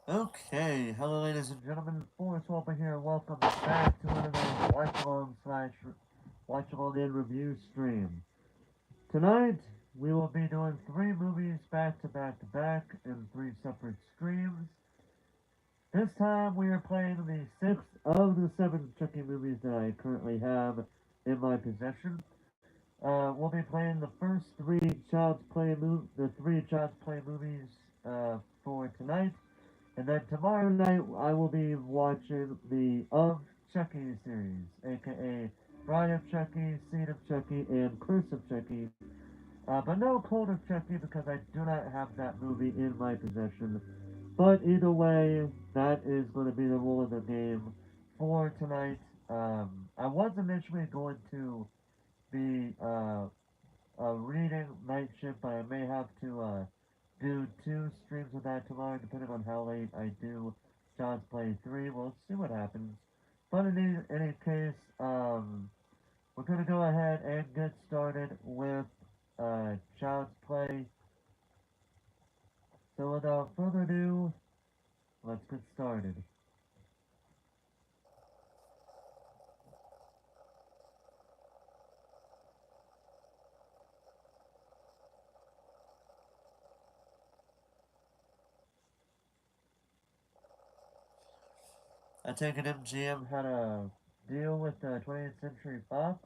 Okay, hello ladies and gentlemen, Forrest Welper here, welcome back to another watch-along and review stream. Tonight, we will be doing three movies back to back to back in three separate streams. This time, we are playing the sixth of the seven Chucky movies that I currently have in my possession. We'll be playing the three Child's Play movies for tonight. And then tomorrow night, I will be watching the Of Chucky series, aka Bride of Chucky, Seed of Chucky, and Curse of Chucky. But no Cult of Chucky because I do not have that movie in my possession. But either way, that is going to be the rule of the game for tonight. I was initially going to be reading Night Shift, but I may have to do two streams of that tomorrow, depending on how late I do Child's Play 3. We'll see what happens. But in any case, we're going to go ahead and get started with Child's Play. So without further ado, let's get started. I take it MGM had a deal with 20th Century Fox,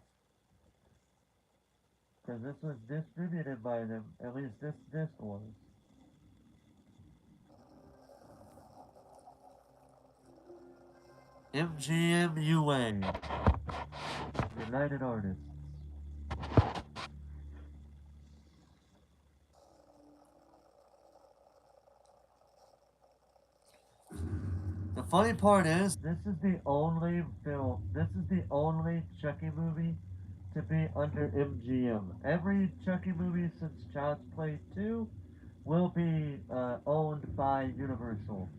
because this was distributed by them, at least this disc was. MGM UA, United Artists. The funny part is, this is the only Chucky movie to be under MGM. Every Chucky movie since Child's Play 2 will be owned by Universal.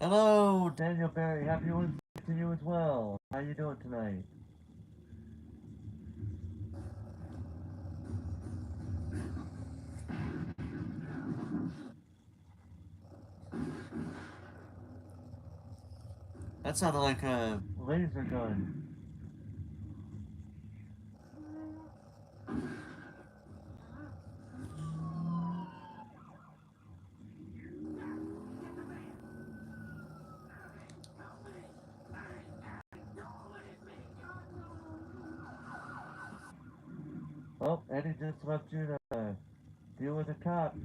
Hello, Daniel Barry. Happy Wednesday to you as well. How you doing tonight? That sounded like a laser gun. Oh, Eddie just left you to deal with a cop.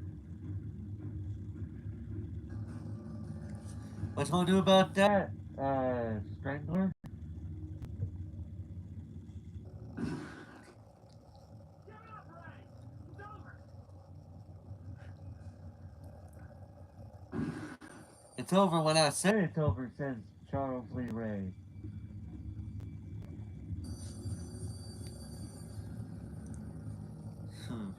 What you gonna do about that, Strangler? It's over when I say it's over, says Charles Lee Ray. Hmm.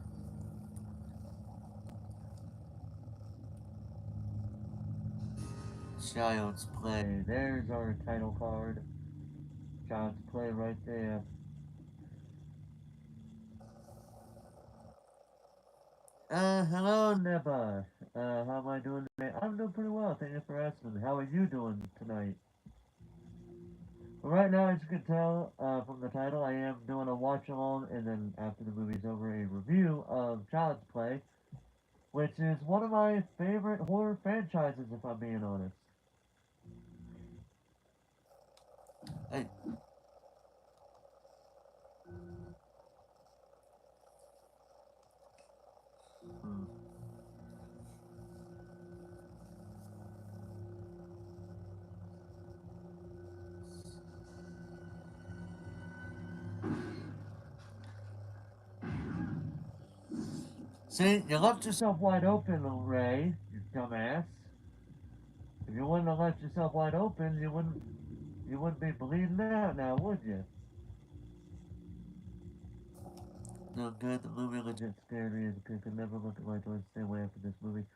Child's Play. There's our title card. Child's Play right there. Hello, Neba. How am I doing today? I'm doing pretty well. Thank you for asking. How are you doing tonight? Well, right now, as you can tell from the title, I am doing a watch along, and then after the movie's over, a review of Child's Play, which is one of my favorite horror franchises, if I'm being honest. I, hmm. See, you left yourself wide open, Ray, you dumbass. If you wouldn't have left yourself wide open, you wouldn't be bleeding out now, would you? No good. The movie legit scared me as a kid. Could never look at my toys the same way after this movie.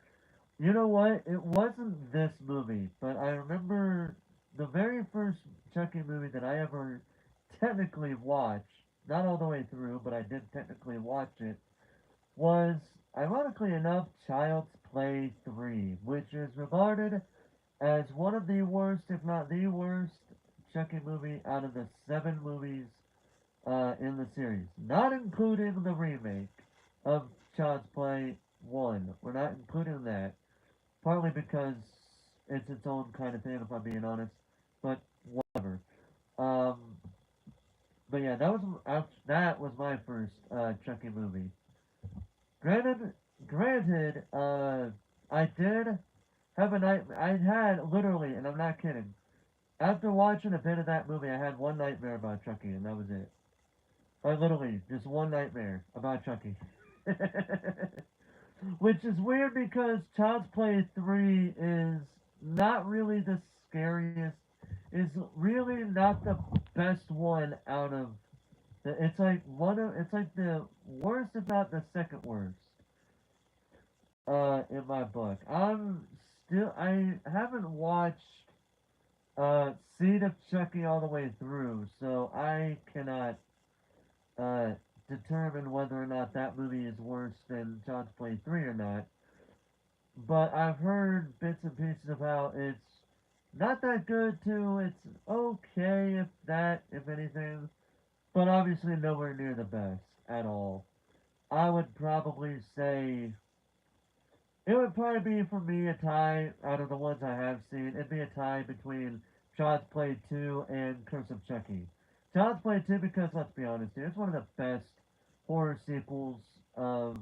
You know what? It wasn't this movie, but I remember. the very first Chucky movie that I ever technically watched, not all the way through, but I did technically watch it, was, ironically enough, Child's Play 3, which is regarded as one of the worst, if not the worst, Chucky movie out of the 7 movies in the series. Not including the remake of Child's Play 1. We're not including that. Partly because it's its own kind of thing, if I'm being honest. But whatever. Um, but yeah, that was my first Chucky movie. Granted, granted, I did have a night. I had literally, and I'm not kidding. After watching a bit of that movie, I had one nightmare about Chucky, and that was it. I literally just one nightmare about Chucky. Which is weird because Child's Play 3 is not really the scariest, is really not the best one out of it's like it's like the worst, if not the second worst, in my book. I haven't watched, Seed of Chucky all the way through, so I cannot, uh, determine whether or not that movie is worse than Child's Play 3 or not. But I've heard bits and pieces of how it's not that good too. It's okay, if that, if anything, but obviously nowhere near the best at all. I would probably say it would probably be for me a tie out of the ones I have seen. It'd be a tie between Child's Play 2 and Curse of Chucky. Child's Play 2 because let's be honest here, it's one of the best horror sequels of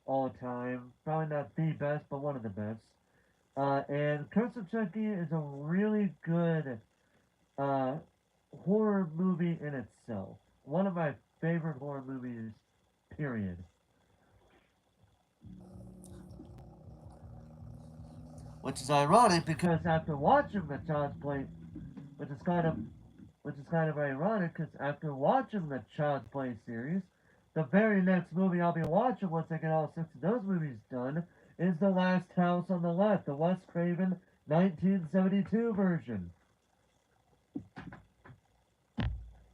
all time. Probably not the best, but one of the best. And Curse of Chucky is a really good uh, horror movie in itself. One of my favorite horror movies, period. Which is ironic because after watching the Child's Play, which is kind of which is kind of ironic because after watching the Child's Play series, the very next movie I'll be watching once I get all 6 of those movies done is The Last House on the Left, the Wes Craven 1972 version.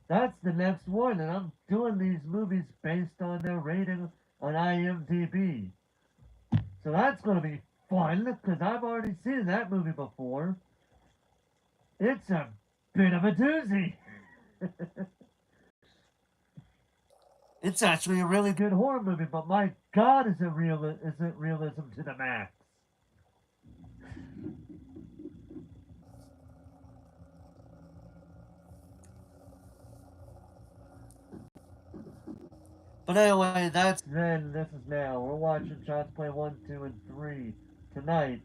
That's the next one, and I'm doing these movies based on their rating on IMDb. So that's going to be fun because I've already seen that movie before. It's a bit of a doozy. It's actually a really good horror movie, but my God, is it realism to the max? But anyway, that's then. This is now. We're watching Child's Play 1, 2, and 3 tonight,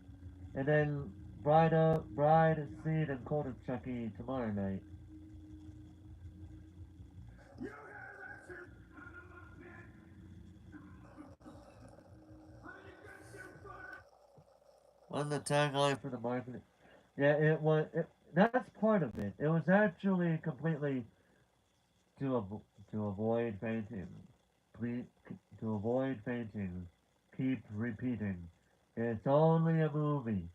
and then Bride, Seed, and Cult of Chucky tomorrow night. On the tagline for the marketing. Yeah, it was. That's part of it. It was actually completely to to avoid fainting. Please, to avoid fainting. Keep repeating. It's only a movie.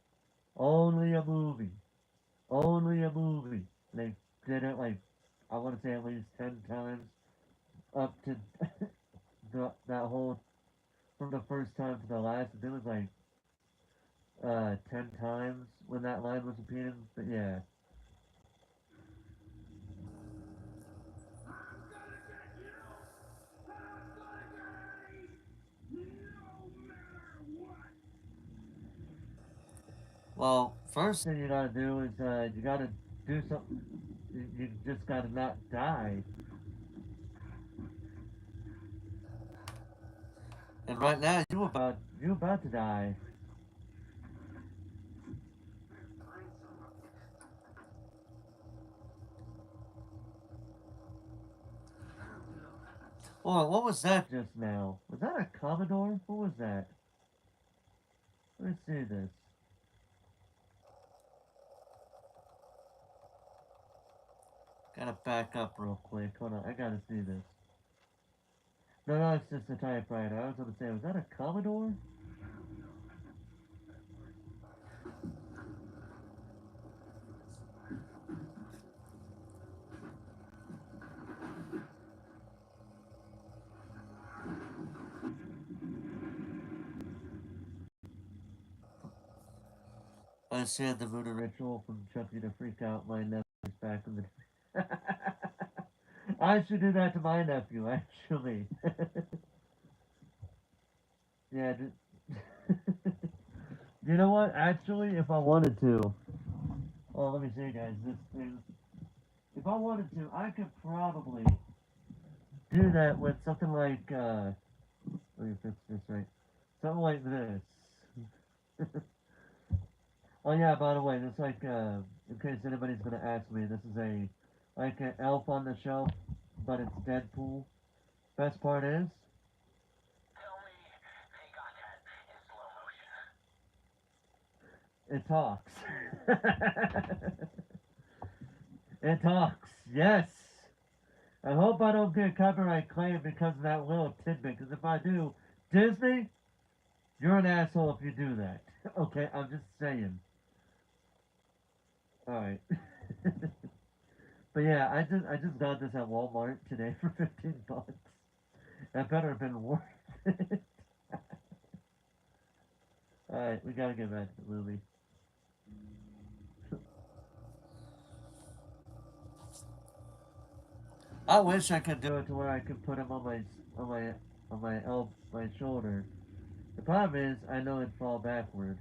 Only a movie. Only a movie. They did it like I want to say at least 10 times up to that whole from the first time to the last. It was like 10 times when that line was repeated. But yeah, well, first thing you gotta do is you gotta do something. You just gotta not die. And right now you about to die. Oh, what was that just now? Was that a Commodore? What was that? Let's see this. Gotta back up real quick. Hold on, I gotta see this. No, no, it's just a typewriter. I was gonna say, was that a Commodore? I said the voodoo ritual from Chucky to freak out my nephews back in the I should do that to my nephew, actually. Yeah, you know what? Actually, if I wanted to, oh, let me see, guys. This thing, if I wanted to, I could probably do that with something like, let me fix this right. Something like this. Oh yeah, by the way, this like, in case anybody's gonna ask me, this is a, like an Elf on the Shelf, but it's Deadpool. Best part is, it talks. It talks, yes. I hope I don't get copyright claim because of that little tidbit, because if I do, Disney, you're an asshole if you do that. Okay, I'm just saying. Alright. But yeah, I just got this at Walmart today for 15 bucks. That better have been worth it. Alright, we gotta get back to the movie. I wish I could do it to where I could put him on my my shoulder. The problem is I know it'd fall backward.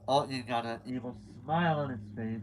Oh, you got an evil smile on his face.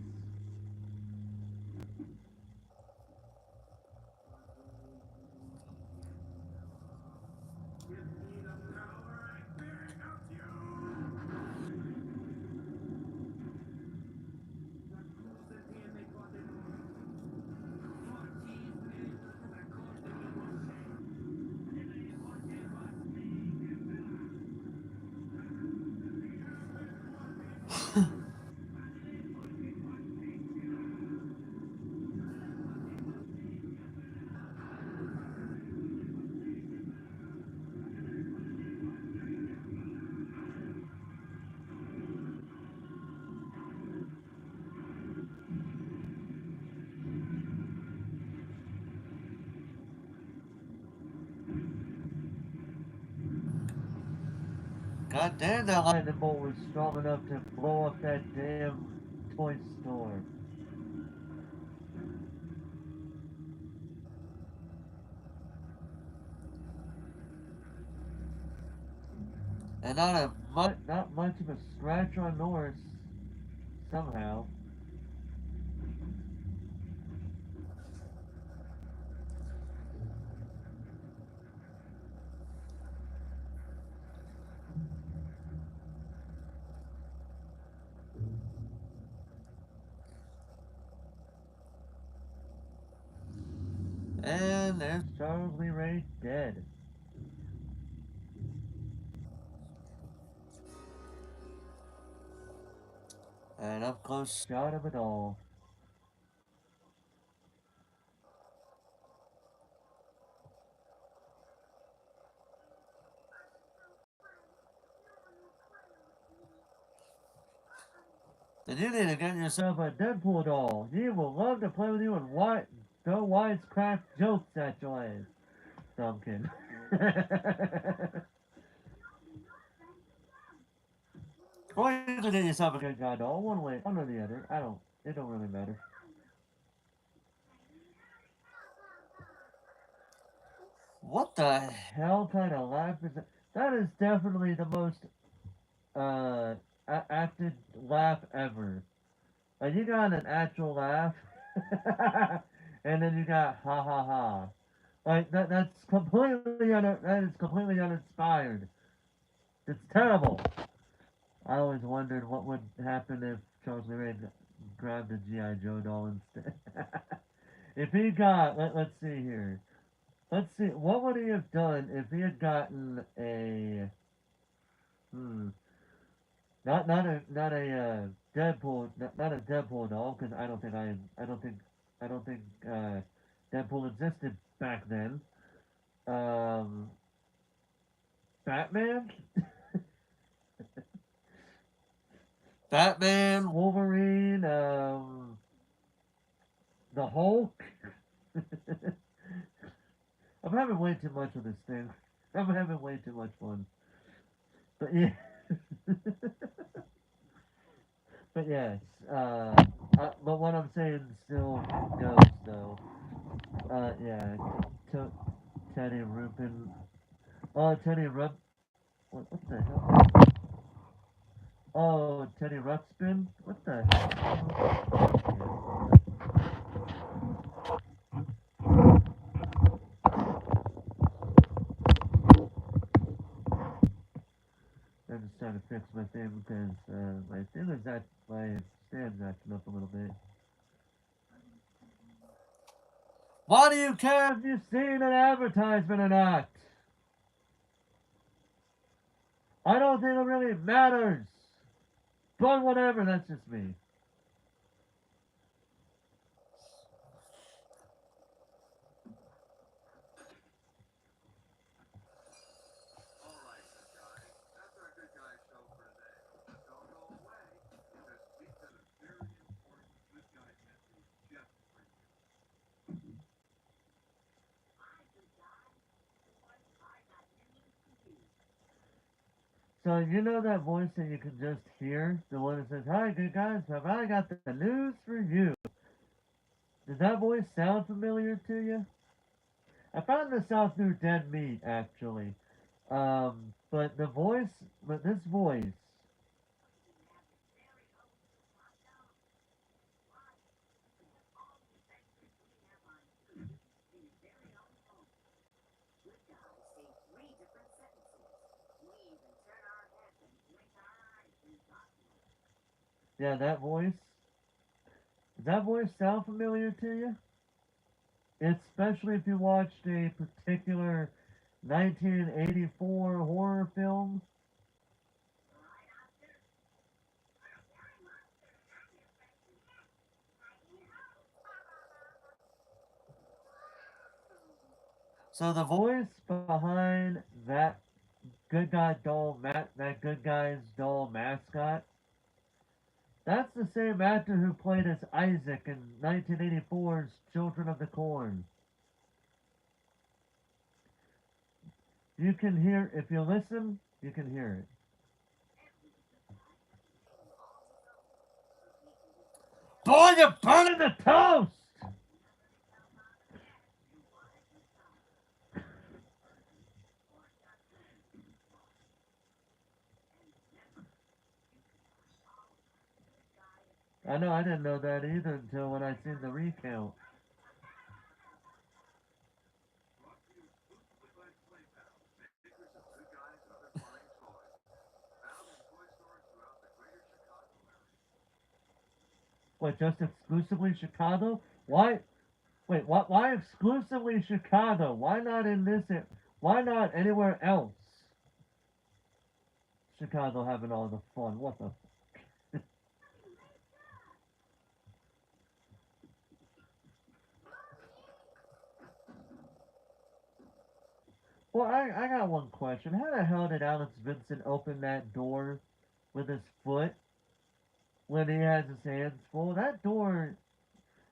God damn, that lightning bolt was strong enough to blow up that damn toy store. And not much of a scratch on Norris somehow. And there's Charles Lee Ray dead. And up close shot of it all. Then you need to get yourself a Deadpool doll. He will love to play with you and throw wisecrack jokes at your ass. No, I'm kidding. Or you can get yourself a good guy doll, one way, one or the other. It don't really matter. What the hell kind of laugh is that? That is definitely the most uh acted laugh ever. Like you got an actual laugh, and then you got ha ha ha. Like that is completely uninspired. It's terrible. I always wondered what would happen if Charles Lee grabbed a GI Joe doll instead. If he got, let's see here. Let's see, what would he have done if he had gotten a hmm, not a not a Deadpool doll because I don't think Deadpool existed back then. Um, Batman, Batman, Wolverine, the Hulk. I'm having way too much of this thing. I'm having way too much fun. But yeah. But yes, but what I'm saying still goes though. Yeah, t- Teddy Rupin. Oh, Teddy Rup. What the hell? Oh, Teddy Ruxpin. What the hell? I'm just trying to fix my thing because my thing is that my stand's acting up a little bit. Why do you care if you've seen an advertisement or not? I don't think it really matters. But whatever, that's just me. So you know that voice that you can just hear? The one that says, "Hi, good guys, have I got the news for you?" Does that voice sound familiar to you? I found this out through Dead Meat, actually. But this voice, yeah, does that voice sound familiar to you? Especially if you watched a particular 1984 horror film. So the voice behind that good guy's doll mascot, that's the same actor who played as Isaac in 1984's Children of the Corn. You can hear, if you listen, you can hear it. Boy, you're burning the toast! I know, I didn't know that either until when I seen the recount. What, just exclusively Chicago? Why? Wait, what? Why exclusively Chicago? Why not in this? Why not anywhere else? Chicago having all the fun. What the? Well, I got one question. How the hell did Alex Vincent open that door with his foot when he has his hands full? That door,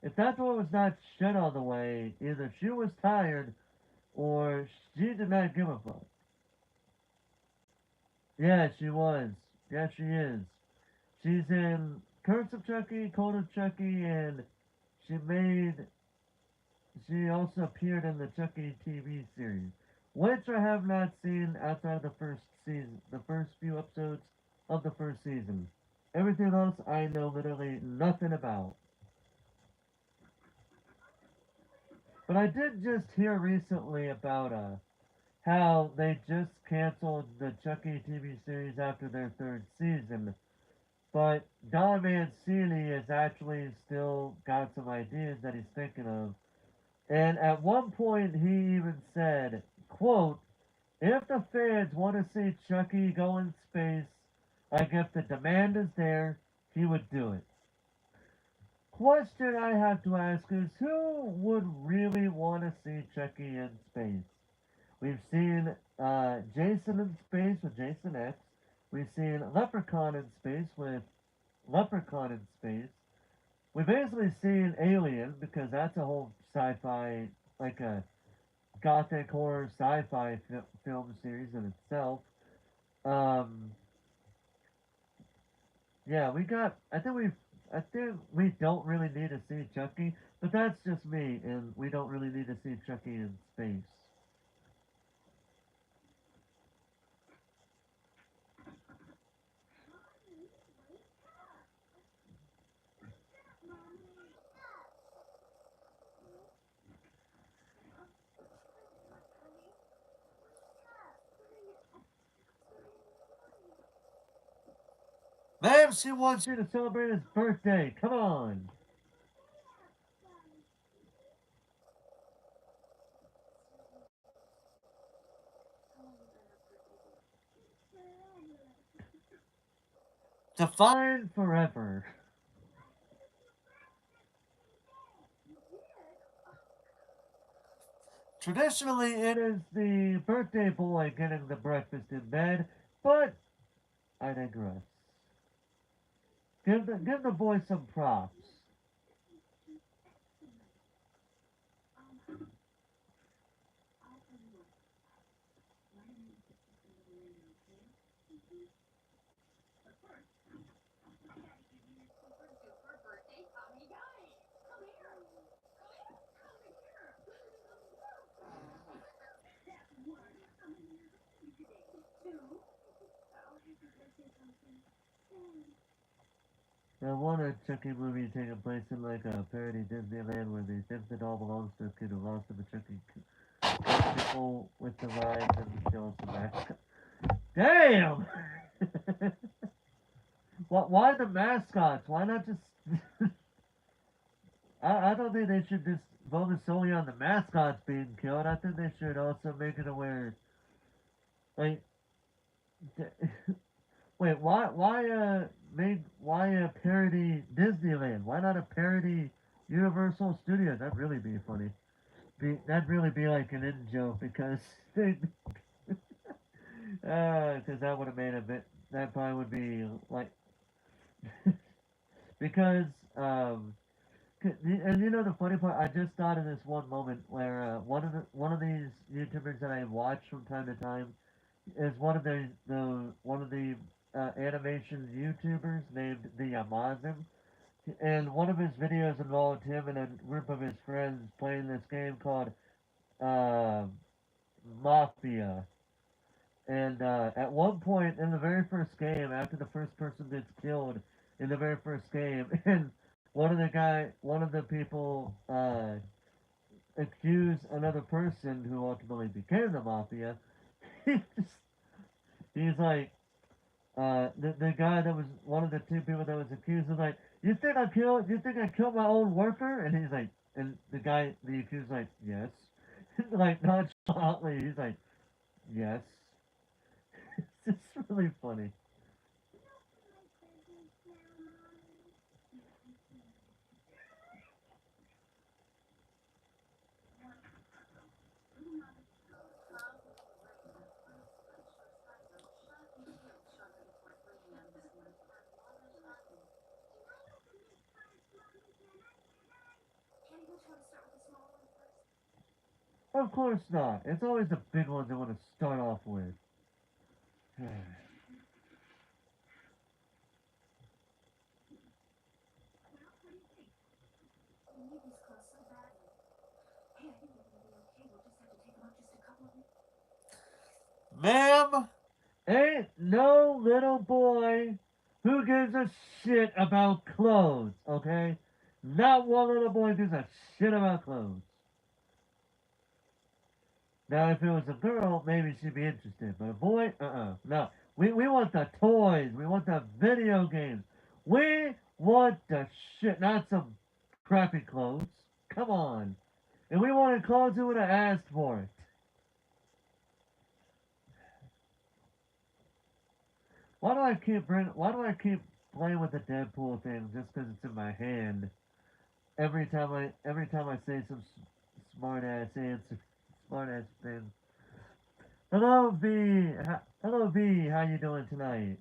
if that door was not shut all the way, either she was tired or she did not give a fuck. Yeah, she was. Yeah, she is. She's in Curse of Chucky, Code of Chucky, and she made. She also appeared in the Chucky TV series, which I have not seen outside of the first season, the first few episodes of the first season. Everything else I know literally nothing about. But I did just hear recently about how they just canceled the Chucky TV series after their third season. But Don Mancini has actually still got some ideas that he's thinking of. And at one point he even said, quote, if the fans want to see Chucky go in space, like if the demand is there, he would do it. Question I have to ask is who would really want to see Chucky in space? We've seen Jason in space with Jason X. We've seen Leprechaun in space with Leprechaun in space. We've basically seen Alien because that's a whole sci-fi, like a gothic horror sci-fi film series in itself. Um, yeah, we got. I think we don't really need to see Chucky, but that's just me, and we don't really need to see Chucky in space. Ma'am, she wants you to celebrate his birthday. Come on. Define forever. Traditionally, it is the birthday boy getting the breakfast in bed, but I digress. Give the boy some props. I want a Chucky movie taking place in like a parody Disneyland where they think the doll belongs to a kid who lost him a Chucky people with the rides and kills the mascot. Damn! Why the mascots? Why not just? I don't think they should just focus solely on the mascots being killed. I think they should also make it aware, like, wait, why parody Disneyland? Why not a parody Universal Studios? That'd really be funny. That'd really be like an in joke because they, because that would have made a bit. That probably would be like because um, and you know the funny part, I just thought of this one moment where one of these YouTubers that I watch from time to time is one of the animation YouTubers named the Amazon, and one of his videos involved him and a group of his friends playing this game called uh, Mafia. And at one point in the very first game, after the first person gets killed in the very first game, and one of the people accuse another person who ultimately became the mafia. He just, he's like, the guy that was one of the two people that was accused was like, you think I killed my own worker? And he's like, and the accused like, yes. Like nonchalantly, he's like, yes. It's just really funny. Of course not. It's always the big ones they want to start off with. Ma'am, ain't no little boy who gives a shit about clothes, okay? Not one little boy gives a shit about clothes. Now, if it was a girl, maybe she'd be interested, but a boy, no. We want the toys, we want the video games, we want the shit, not some crappy clothes. Come on. And we wanted clothes who would have asked for it. Why do I keep playing with the Deadpool thing just because it's in my hand? Every time I say some smart ass answer, smart ass thing. Hello V, hello V, how you doing tonight?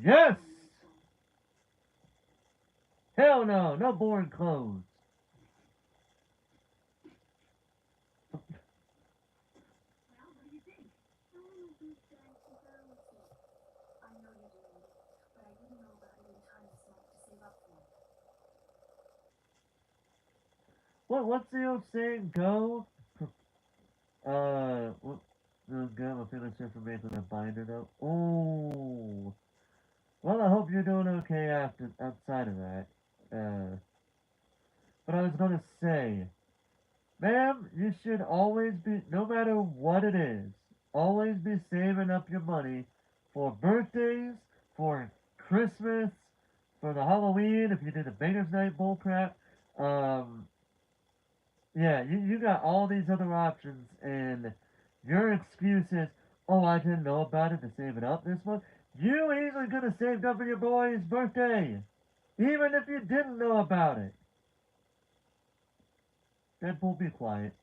Yes, Hell no, no boring clothes. What's the old saying? Go. What? No, go. My feelings information and bind it up. Oh. Well, I hope you're doing okay after outside of that. But I was gonna say, ma'am, you should always be, no matter what it is, always be saving up your money for birthdays, for Christmas, for the Halloween, if you did the Baker's Night bullcrap. Um, yeah, you got all these other options, and your excuse is, oh, I didn't know about it to save it up this month. You easily could have saved up for your boy's birthday, even if you didn't know about it. Deadpool, be quiet.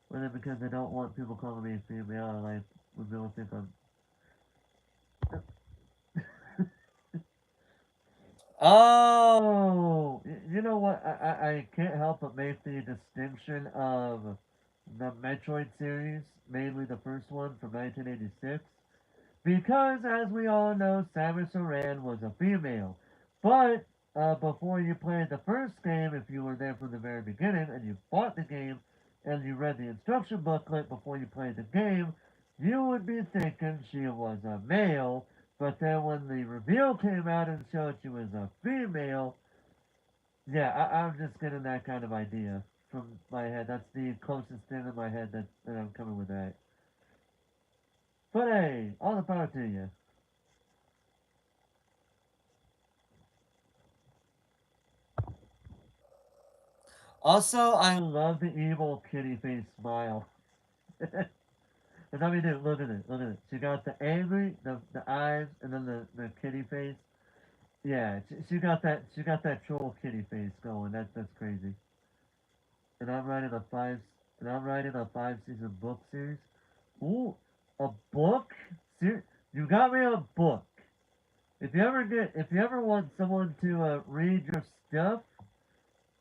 Whether because I don't want people calling me female, like when people think I'm. Oh, you know what? I can't help but make the distinction of the Metroid series, mainly the first one from 1986, because as we all know, Samus Aran was a female. But before you played the first game, if you were there from the very beginning and you bought the game and you read the instruction booklet before you played the game, you would be thinking she was a male. But then when the reveal came out and showed she was a female, yeah, I'm just getting that kind of idea from my head. That's the closest thing in my head that I'm coming with that. But hey, all the power to you. Also, I love the evil kitty face smile. And I mean, dude, look at it, look at it. She got the angry, the eyes, and then the kitty face. Yeah, she got that troll kitty face going. That's crazy. And I'm writing a five, and I'm writing a 5 season book series. Ooh, a book? You got me a book. If you ever want someone to read your stuff,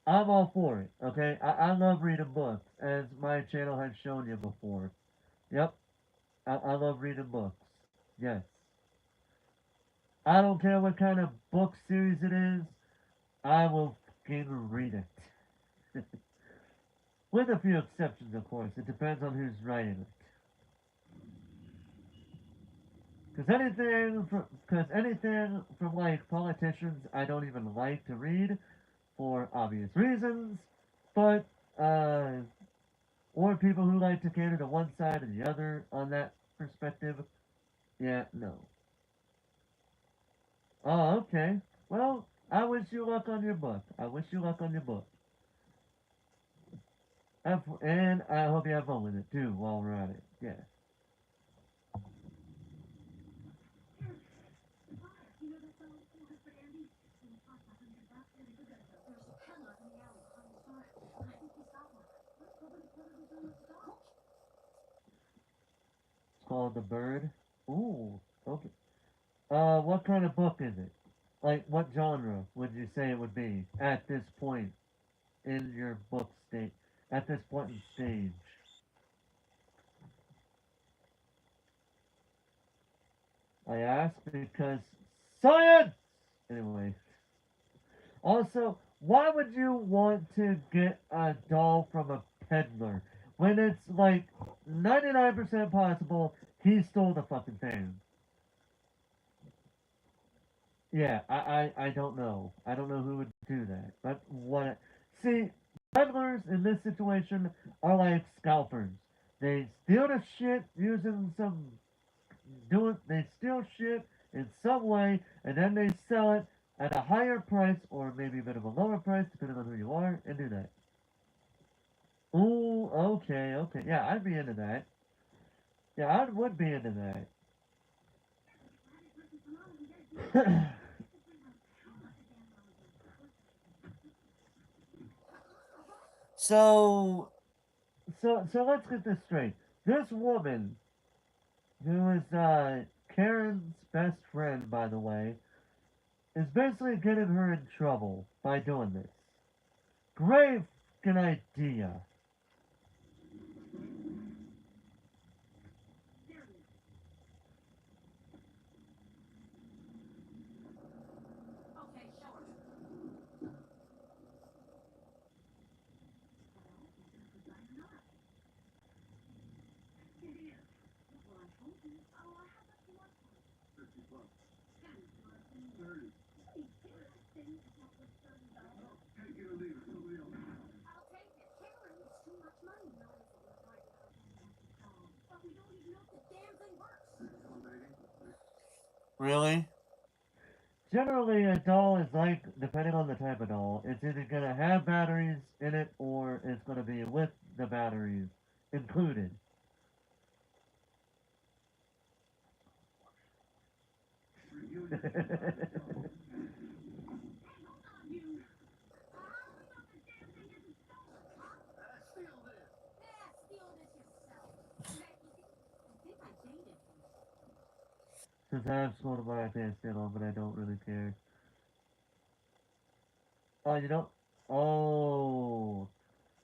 I'm all for it. Okay, I love reading books, as my channel has shown you before. Yep, I love reading books. Yes, I don't care what kind of book series it is. I will fucking read it. With a few exceptions, of course. It depends on who's writing it. Because anything from like politicians, I don't even like to read for obvious reasons. But or people who like to cater to one side or the other on that perspective. Yeah, no. Oh, okay. Well, I wish you luck on your book. I wish you luck on your book. And I hope you have fun with it too while we're at it. Yeah. It's called The Bird. Ooh, okay. What kind of book is it? Like, what genre would you say it would be at this point in your book state? At this point in stage? I ask because science! Anyway. Also, why would you want to get a doll from a peddler when it's like 99% possible he stole the fucking thing? Yeah, I don't know. I don't know who would do that. But what? See, peddlers in this situation are like scalpers. They steal the shit using some they steal shit in some way and then they sell it at a higher price or maybe a bit of a lower price depending on who you are and do that. Ooh, okay, okay. Yeah, I'd be into that. Yeah, I would be into that. so so let's get this straight. This woman who is Karen's best friend, by the way, is basically getting her in trouble by doing this. Great fucking idea. Really? Generally, a doll is like, depending on the type of doll, it's either going to have batteries in it or it's going to be with the batteries included. Since I have school tomorrow, I can't stay long, but I don't really care. Oh, you don't? Oh.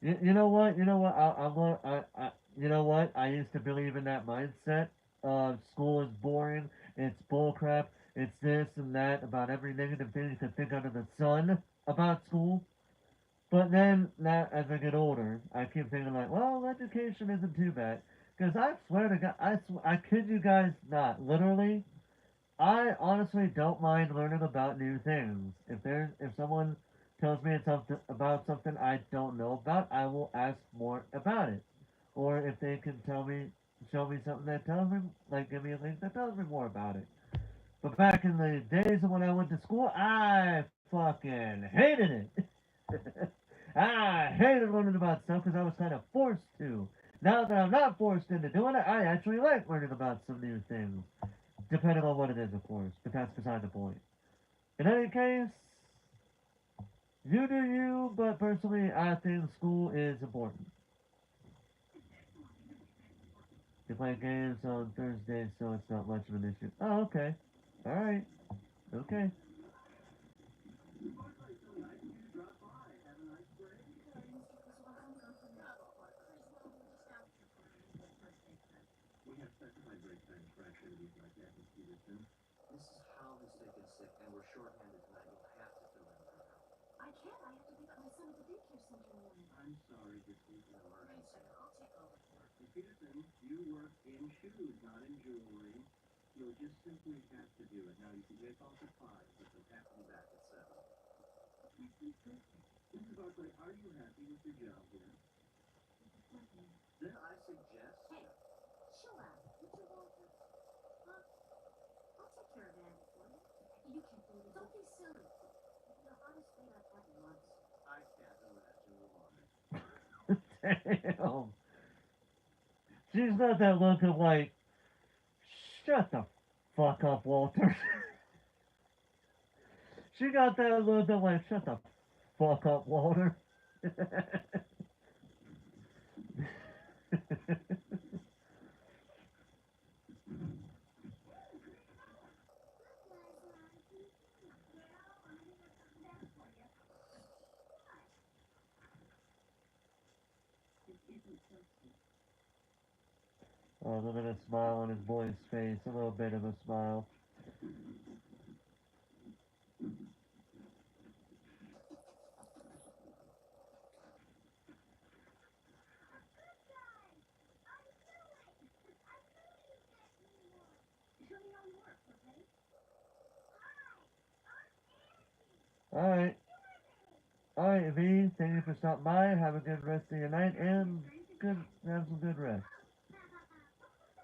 You know what? You know what? I'm going. You know what? I used to believe in that mindset. School is boring. It's bullcrap. It's this and that about every negative thing you could think under the sun about school. But then, now as I get older, I keep thinking like, well, education isn't too bad. Because I swear to God, I kid you guys not. Literally, I honestly don't mind learning about new things. If someone tells me something about something I don't know about, I will ask more about it. Or if they can show me something that tells me, like give me a link that tells me more about it. But back in the days of when I went to school, I fucking hated it. I hated learning about stuff because I was kind of forced to. Now that I'm not forced into doing it, I actually like learning about some new things. Depending on what it is, of course, but that's beside the point. In any case, you do you, but personally, I think school is important. You play games on Thursdays, so it's not much of an issue. Oh, okay. Alright. Okay. Damn. She's got that look of like, shut the fuck up, Walter. She got that look of like, shut the fuck up, Walter. Oh, look at the smile on his boy's face. A little bit of a smile. Alright. Alright, V, thank you for stopping by. Have a good rest of your night and good have some good rest.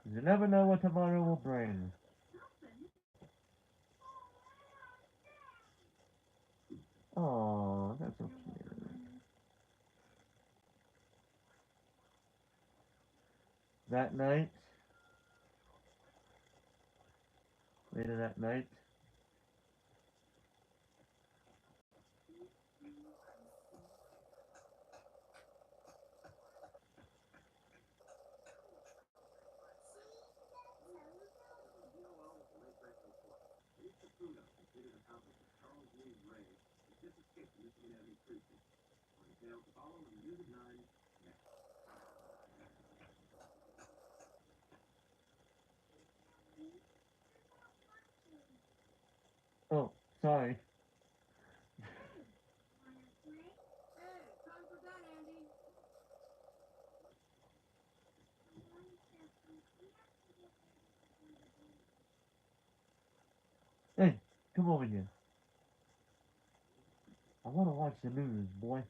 You never know what tomorrow will bring. Oh, that's so cute. That night, later that night, Oh, sorry. Hey, come over here. I want to watch the news, boy.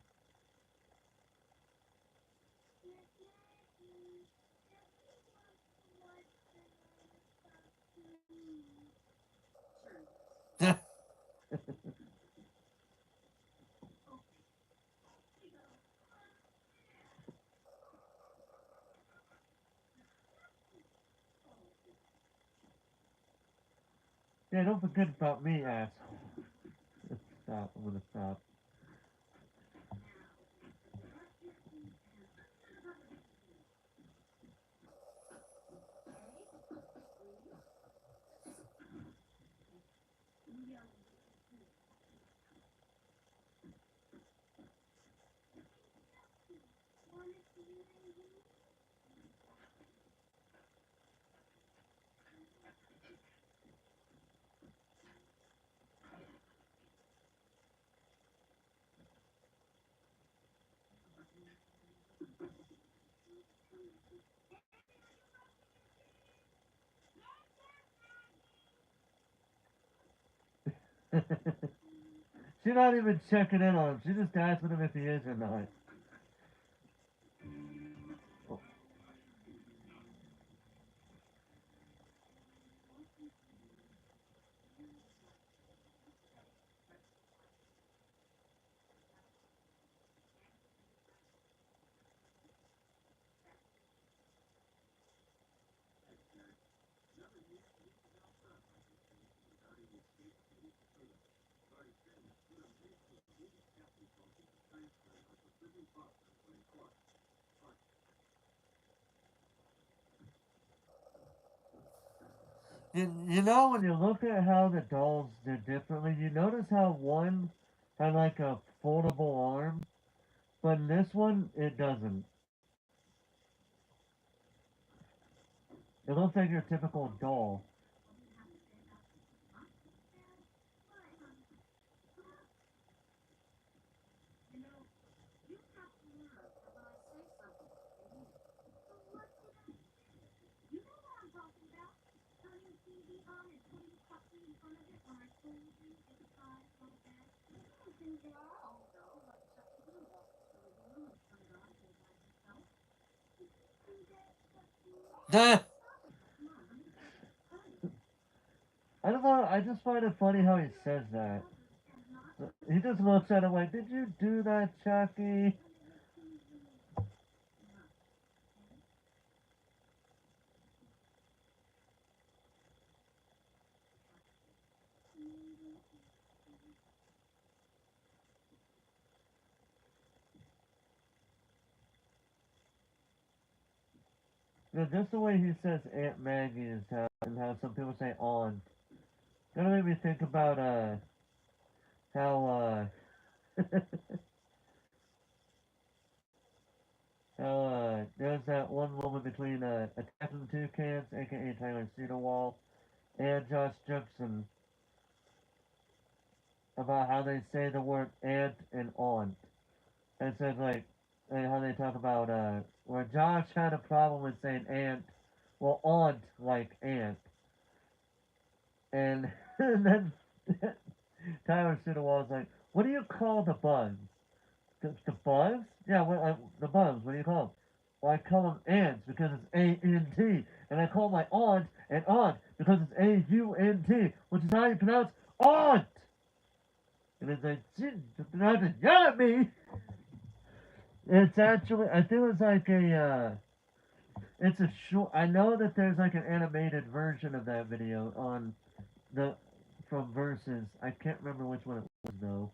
Yeah, don't forget about me, asshole. Stop. I'm gonna stop. She's not even checking in on him. She's just asking him if he is or not. You know, when you look at how the dolls did differently, you notice how one had like a foldable arm, but in this one, it doesn't. It looks like your typical doll. I just find it funny how he says that. He just looks at him like, "Did you do that, Chucky?" Just the way he says Aunt Maggie is how, and how some people say Aunt. That made me think about how there's that one woman between Attack of the Toucans, aka Tyler Cedarwall, and Josh Jepson about how they say the word aunt and aunt. And it says like how they talk about where Josh had a problem with saying aunt, well aunt like aunt, and, and then Tyler Cedarwall's like, what do you call the bugs? The bugs? Yeah, the bugs. What do you call them? Well, I call them ants because it's A-N-T. And I call my aunt an aunt because it's A-U-N-T, which is how you pronounce aunt. And it's like, "Gee, not to yell at me." It's actually, I think it's like it's a short, I know that there's like an animated version of that video on the, from Versus. I can't remember which one it was though.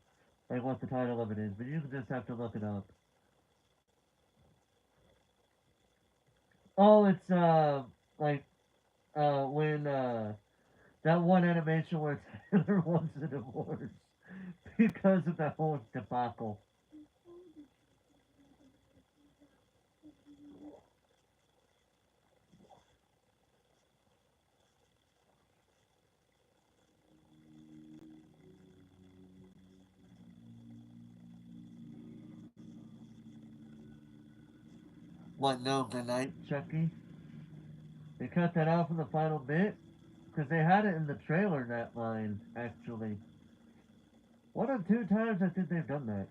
Like what the title of it is, but you just have to look it up. Oh, it's like when that one animation where Taylor wants a divorce. because of the whole debacle. What, no, the night, Chucky? They cut that out from the final bit? Because they had it in the trailer, that line, actually. One of two times I think they've done that.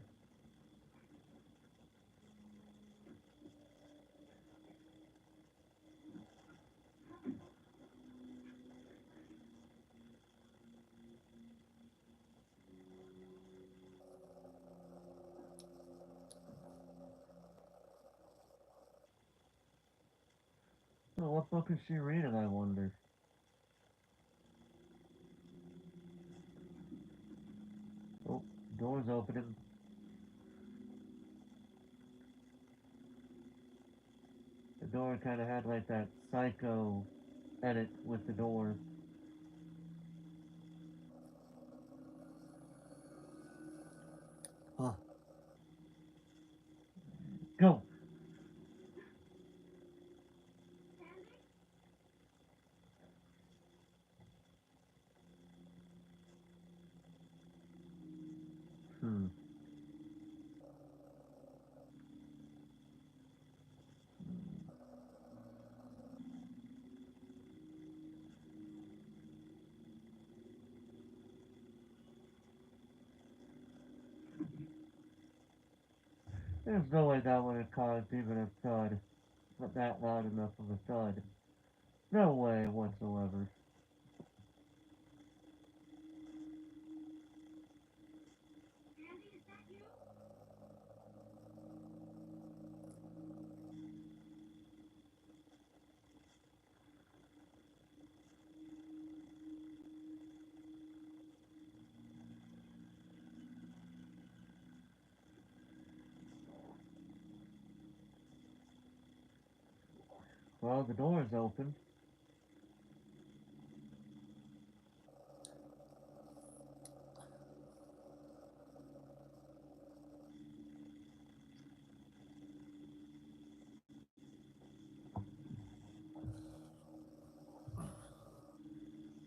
So what book is she reading, I wonder? Oh, door's opening. The door kind of had like that psycho edit with the door. Huh. Go! Hmm. There's no way that would have caused even a thud. Not that loud enough of a thud. No way whatsoever. Well, the door is open.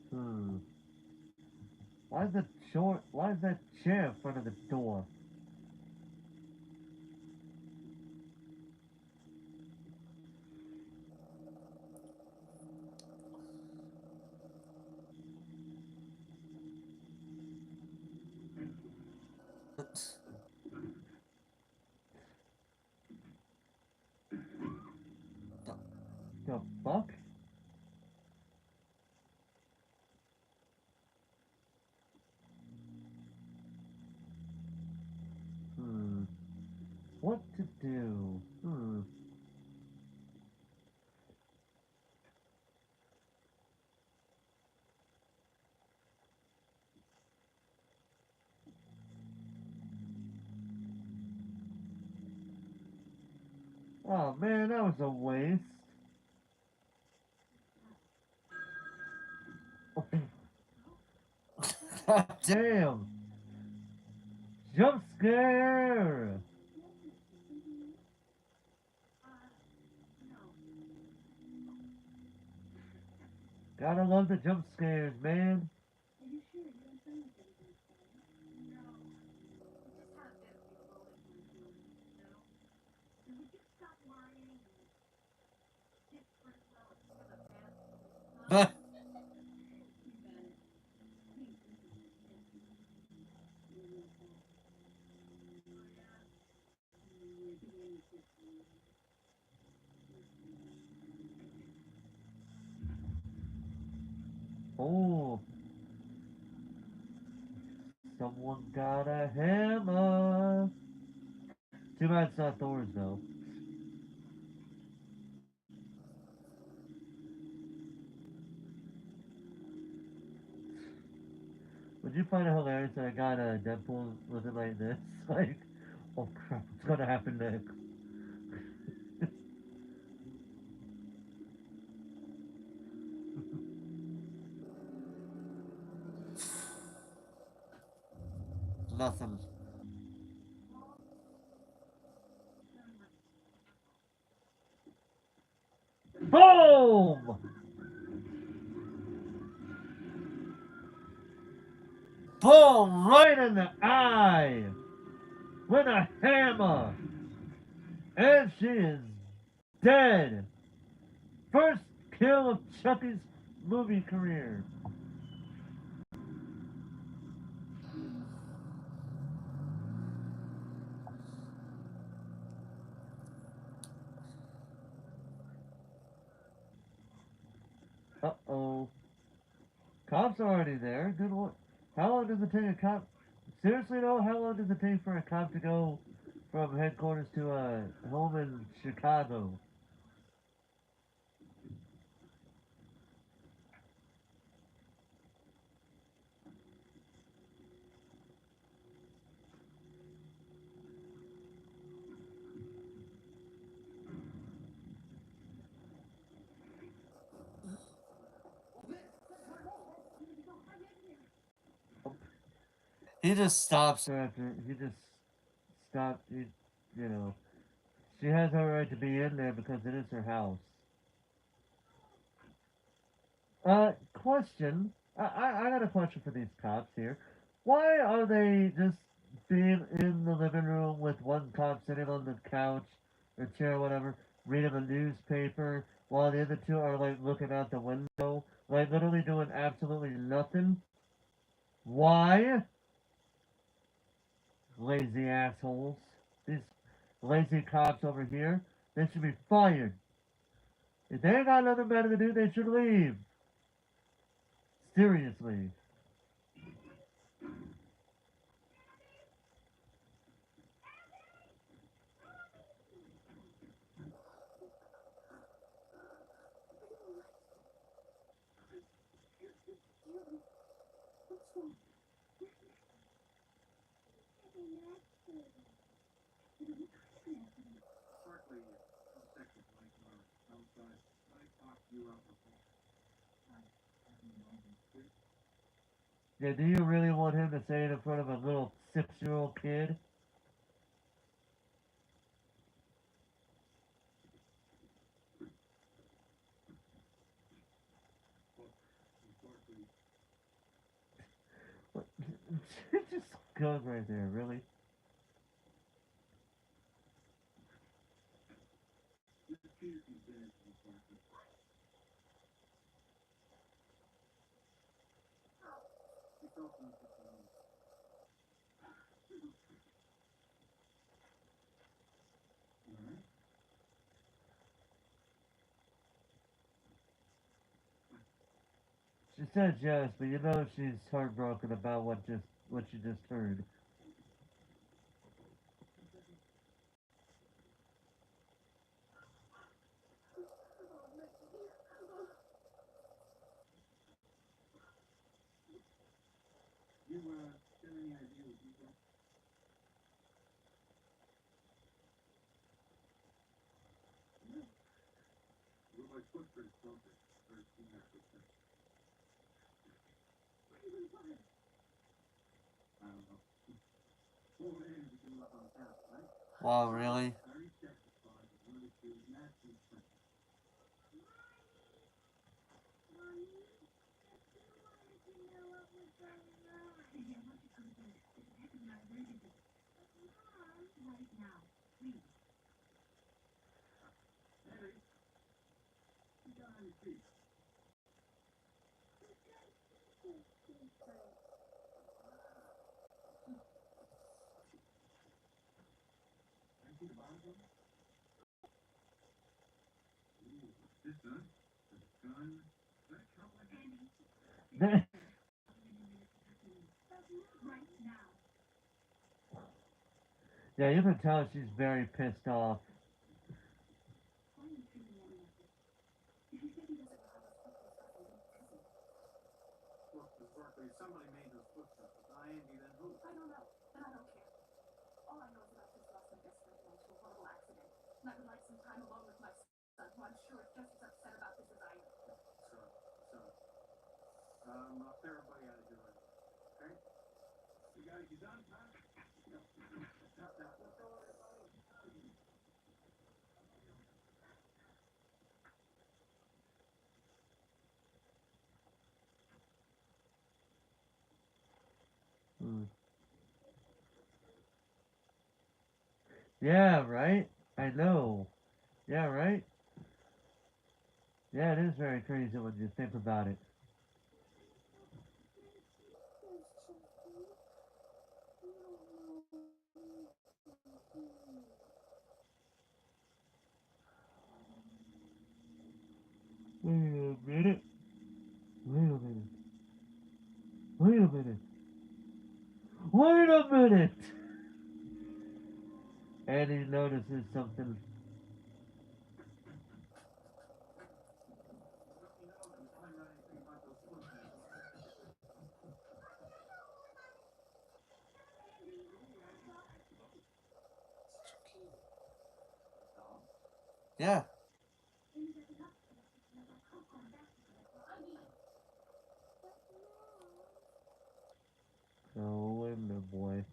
Hmm. Why is that chair in front of the door? The fuck? Hmm. What to do? Hmm. Oh man, that was a waste. God damn! Jump scare! Gotta love the jump scares, man. Oh, someone got a hammer. Too bad it's not Thor's though. Would you find it hilarious that I got a Deadpool looking like this? Like, oh crap, what's gonna happen next? nothing. Boom! Boom! Right in the eye! With a hammer! And she is dead! First kill of Chucky's movie career. Uh-oh. Cops are already there. Good one. How long does it take a cop? Seriously though, how long does it take for a cop to go from headquarters to a home in Chicago? He just stops her after he just stopped. You know, she has no right to be in there because it is her house. Question. I got a question for these cops here. Why are they just being in the living room with one cop sitting on the couch or chair or whatever, reading a newspaper, while the other two are like looking out the window, like literally doing absolutely nothing? Why? Lazy assholes. These lazy cops over here, they should be fired. If they ain't got nothing better to do, they should leave. Seriously. Yeah, do you really want him to say it in front of a little 6-year-old kid? Just goes right there, really. She said yes, but you know she's heartbroken about what she just heard. Wow, really? Yeah, you can tell she's very pissed off. Hmm. Yeah, right? I know. Yeah, right? Yeah, it is very crazy when you think about it. Wait a minute. Wait a minute. Wait a minute. Wait a minute! And he notices something. Yeah. Oh, wait a minute, boy.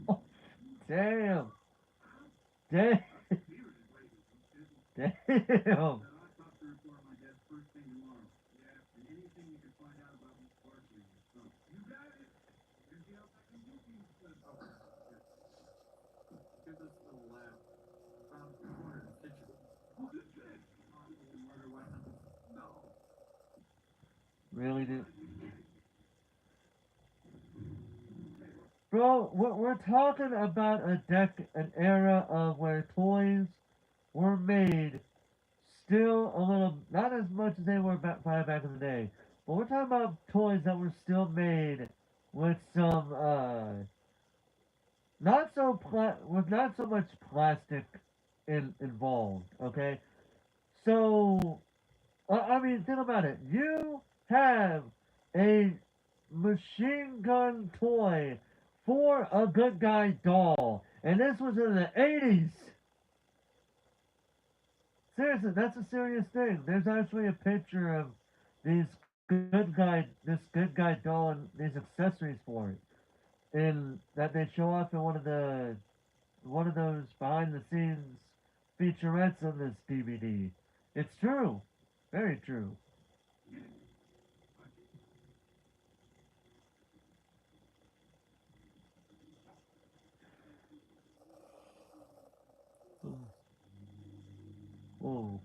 Oh, damn. Damn. Damn. Really, dude? Bro, we're talking about an era of where toys were made still a little, not as much as they were back in the day, but we're talking about toys that were still made with some, with not so much plastic involved, okay? So, I mean, think about it. You have a machine gun toy for a good guy doll, and this was in the 80s. Seriously, that's a serious thing. There's actually a picture of these this good guy doll and these accessories for it, in that they show off in one of those behind the scenes featurettes on this DVD. It's true, very true. Oh,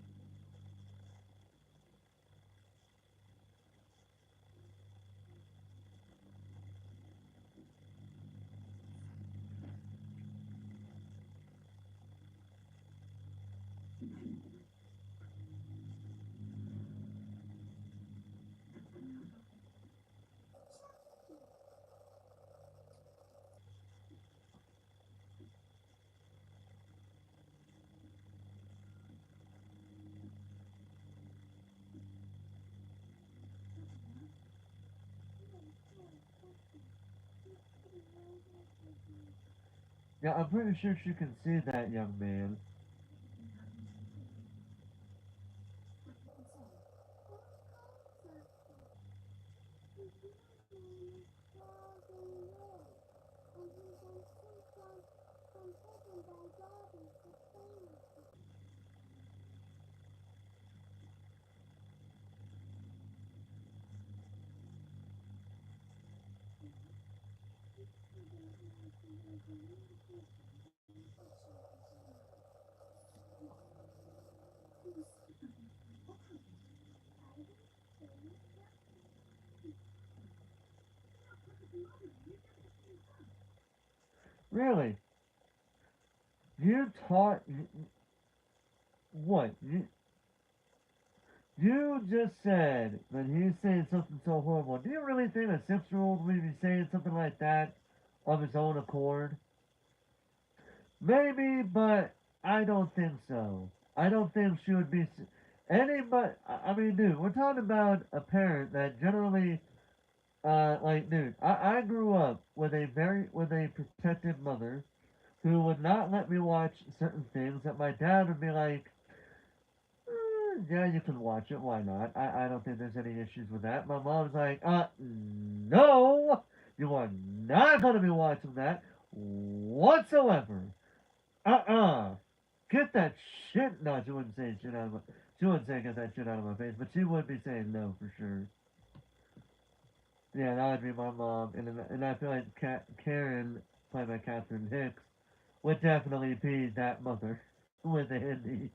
yeah, I'm pretty sure she can see that young man. Really? You taught what? You just said that he's saying something so horrible. Do you really think a 6-year-old would be saying something like that of his own accord? Maybe, but I don't think so. I don't think she would be. Anybody, I mean, dude, we're talking about a parent that generally like, dude, I grew up with a protective mother who would not let me watch certain things that my dad would be like, yeah, you can watch it. Why not? I don't think there's any issues with that. My mom's like, no, you are not going to be watching that whatsoever. Uh-uh. Get that shit. No, she wouldn't say shit out of my, she wouldn't say get that shit out of my face, but she would be saying no for sure. Yeah, that would be my mom. And I feel like Karen, played by Catherine Hicks, would definitely be that mother with Andy.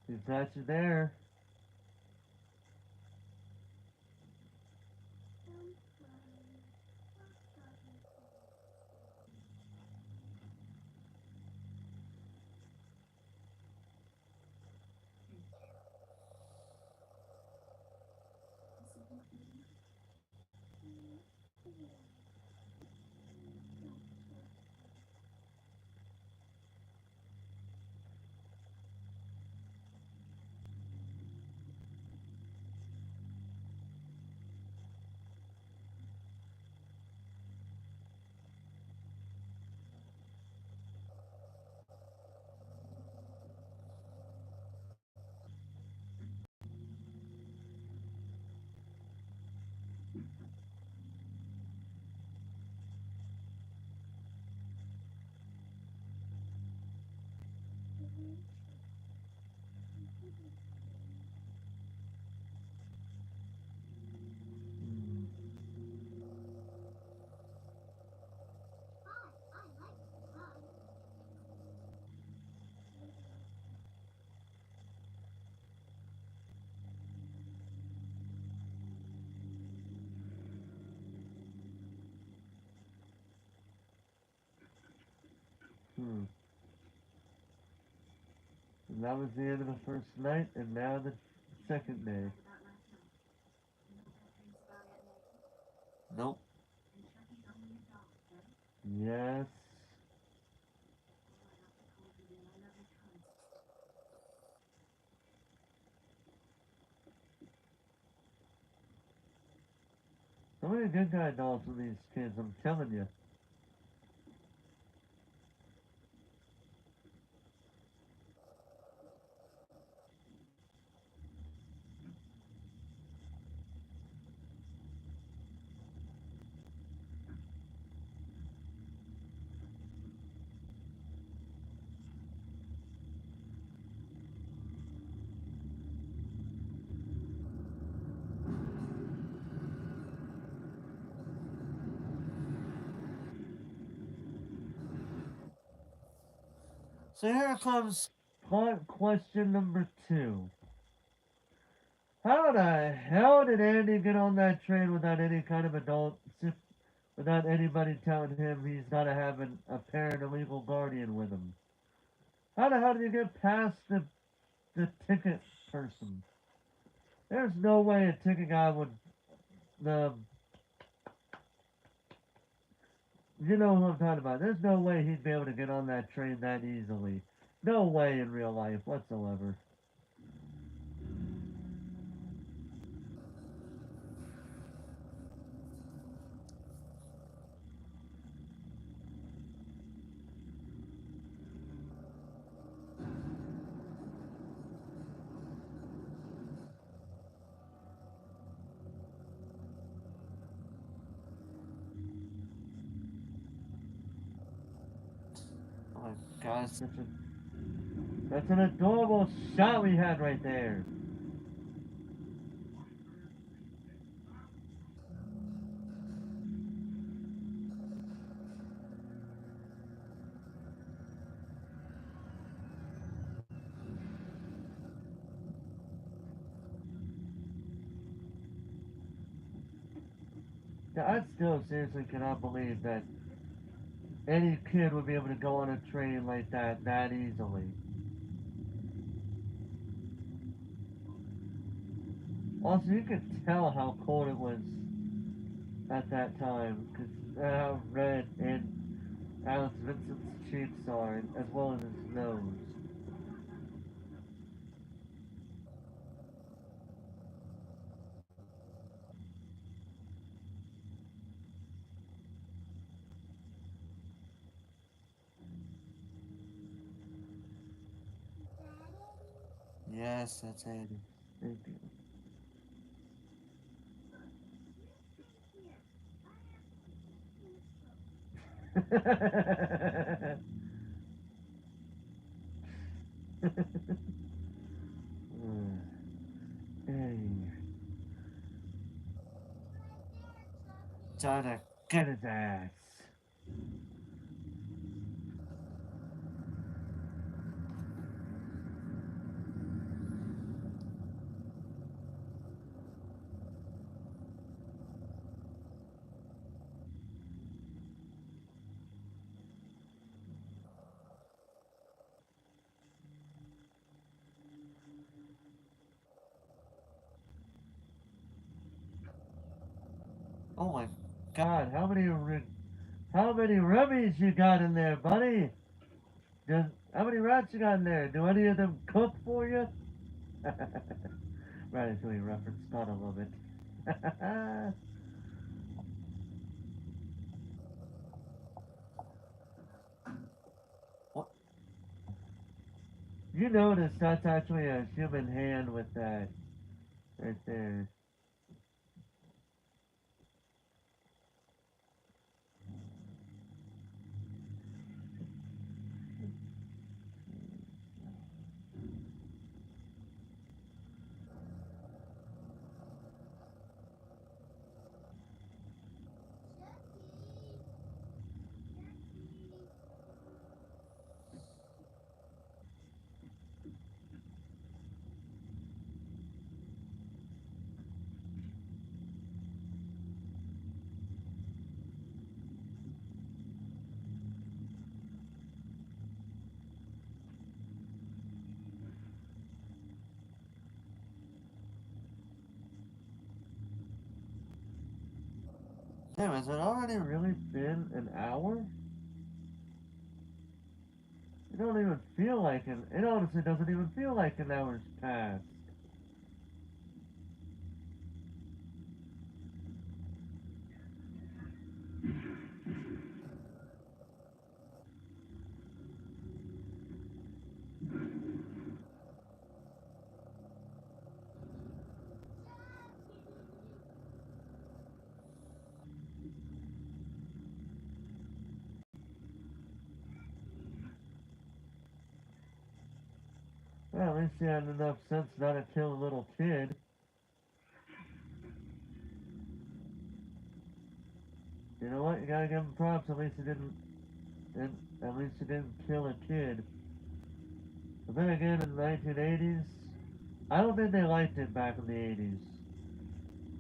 She's got you there. Hmm. And that was the end of the first night, and now the second day. Nope. Yes. So many good guy dolls for these kids, I'm telling you. So here comes question number two. How the hell did Andy get on that train without any kind of adult, without anybody telling him he's got to have a parent or legal guardian with him? How the hell did he get past the ticket person? There's no way a ticket guy would, the, you know who I'm talking about. There's no way he'd be able to get on that train that easily. No way in real life whatsoever. Oh my gosh, that's an adorable shot we had right there. I still seriously cannot believe that any kid would be able to go on a train like that easily. Also, you could tell how cold it was at that time, because how red and Alex Vincent's cheeks are, as well as his nose. Yes, that's Andy. Thank you. Hey, trying to get his ass. Oh my God, how many rubbies you got in there, buddy? How many rats you got in there? Do any of them cook for you? Ratatouille reference, gotta love it. What? You notice that's actually a human hand with that right there. Damn, has it already really been an hour? It don't even feel like it honestly doesn't even feel like an hour's passed. Well, at least he had enough sense not to kill a little kid. You know what? You gotta give him props. At least he didn't. At least he didn't kill a kid. But then again, in the 1980s, I don't think they liked it back in the 80s.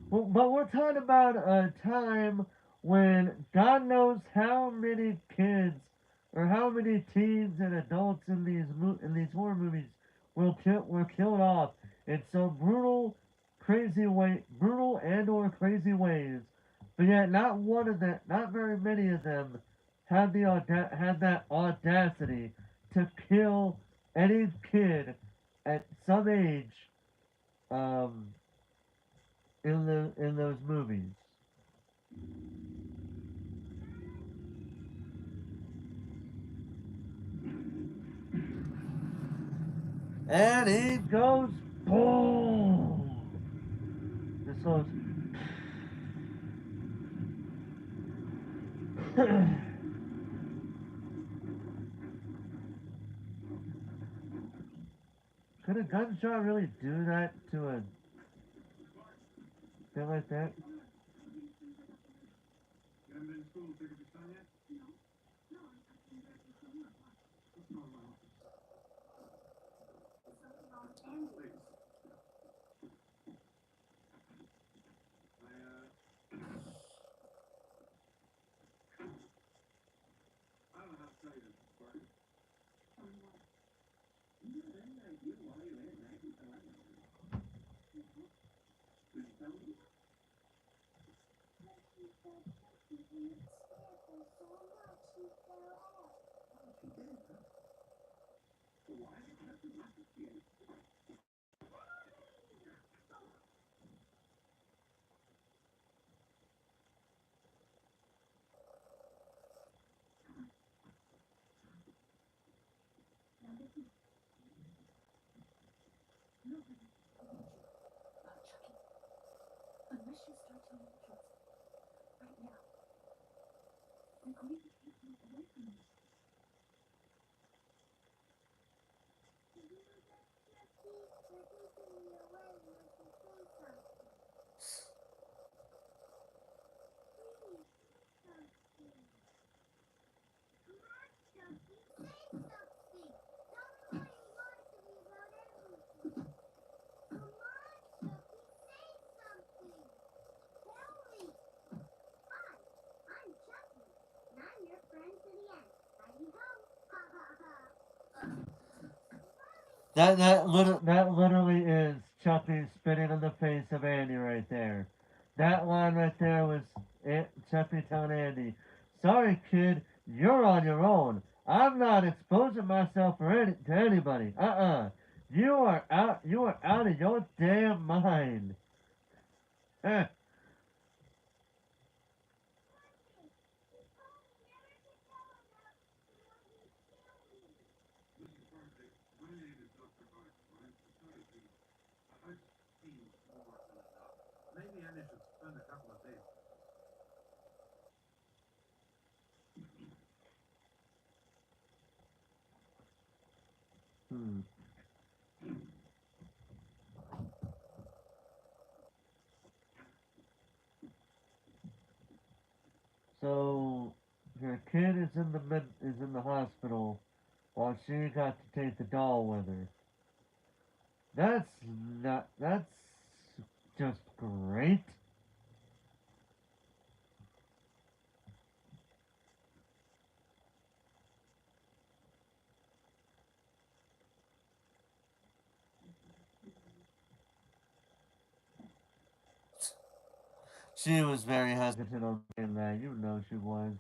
Well, but we're talking about a time when God knows how many kids or how many teens and adults in these horror movies were killed off in some brutal and or crazy ways. But yet, not very many of them had that audacity to kill any kid at some age um, in those movies. And he goes boom. This goes. Could a gunshot really do that to a thing like that? That literally is Chucky spitting in the face of Andy right there. That line right there was Chucky telling Andy, "Sorry, kid, you're on your own. I'm not exposing myself to anybody. You are out. You are out of your damn mind." Eh. Hmm. So her kid is in the hospital while she got to take the doll with her. That's not. That's just great. She was very hesitant on saying that. You know she was.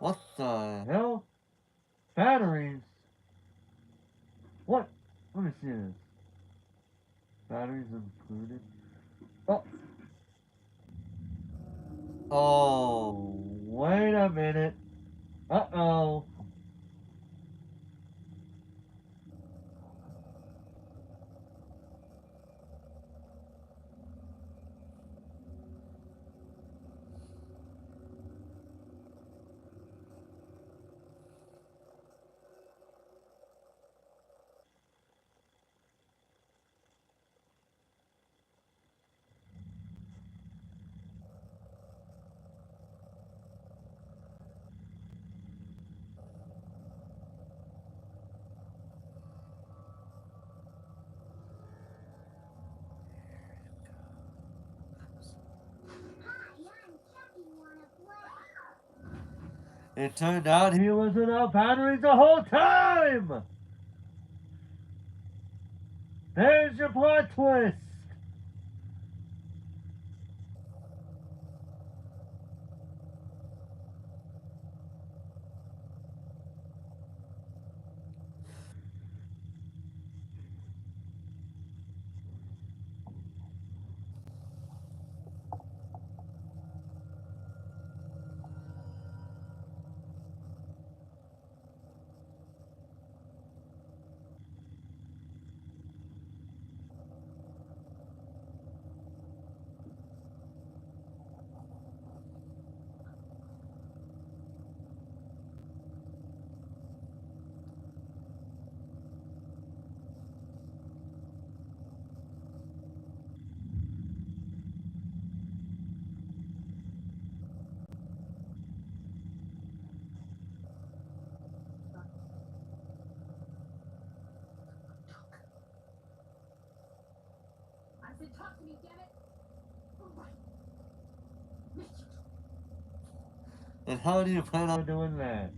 What the hell? Batteries? What? Let me see this. Batteries included? Oh. Oh. Wait a minute. Uh oh. It turned out he was without batteries the whole time! There's your plot twist! to talk to me, damn it! All right. Make it. And how do you plan on doing that?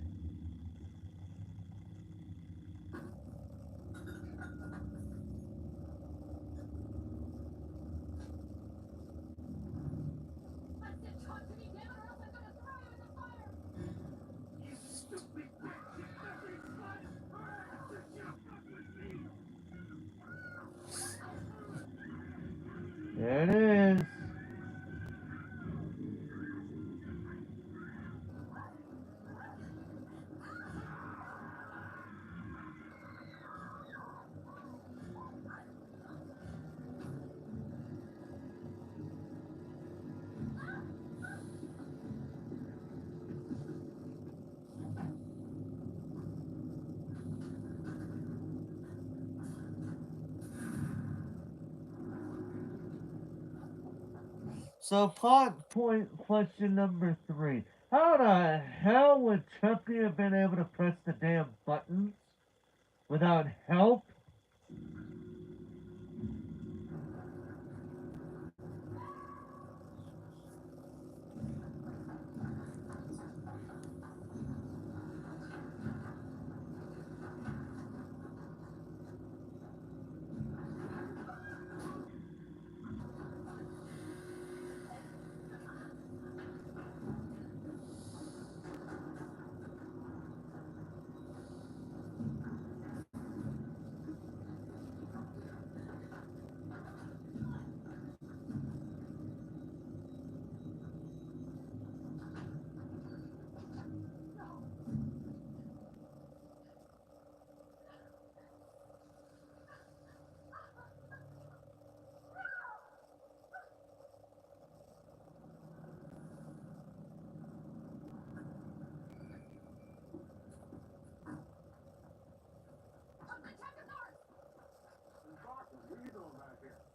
I said talk to me, damn it, or else I'm gonna throw you in the fire! You stupid bitch! You fucking slut! Did you fuck with me? There it is. So plot point question number 3. How the hell would Chucky have been able to press the damn buttons without help?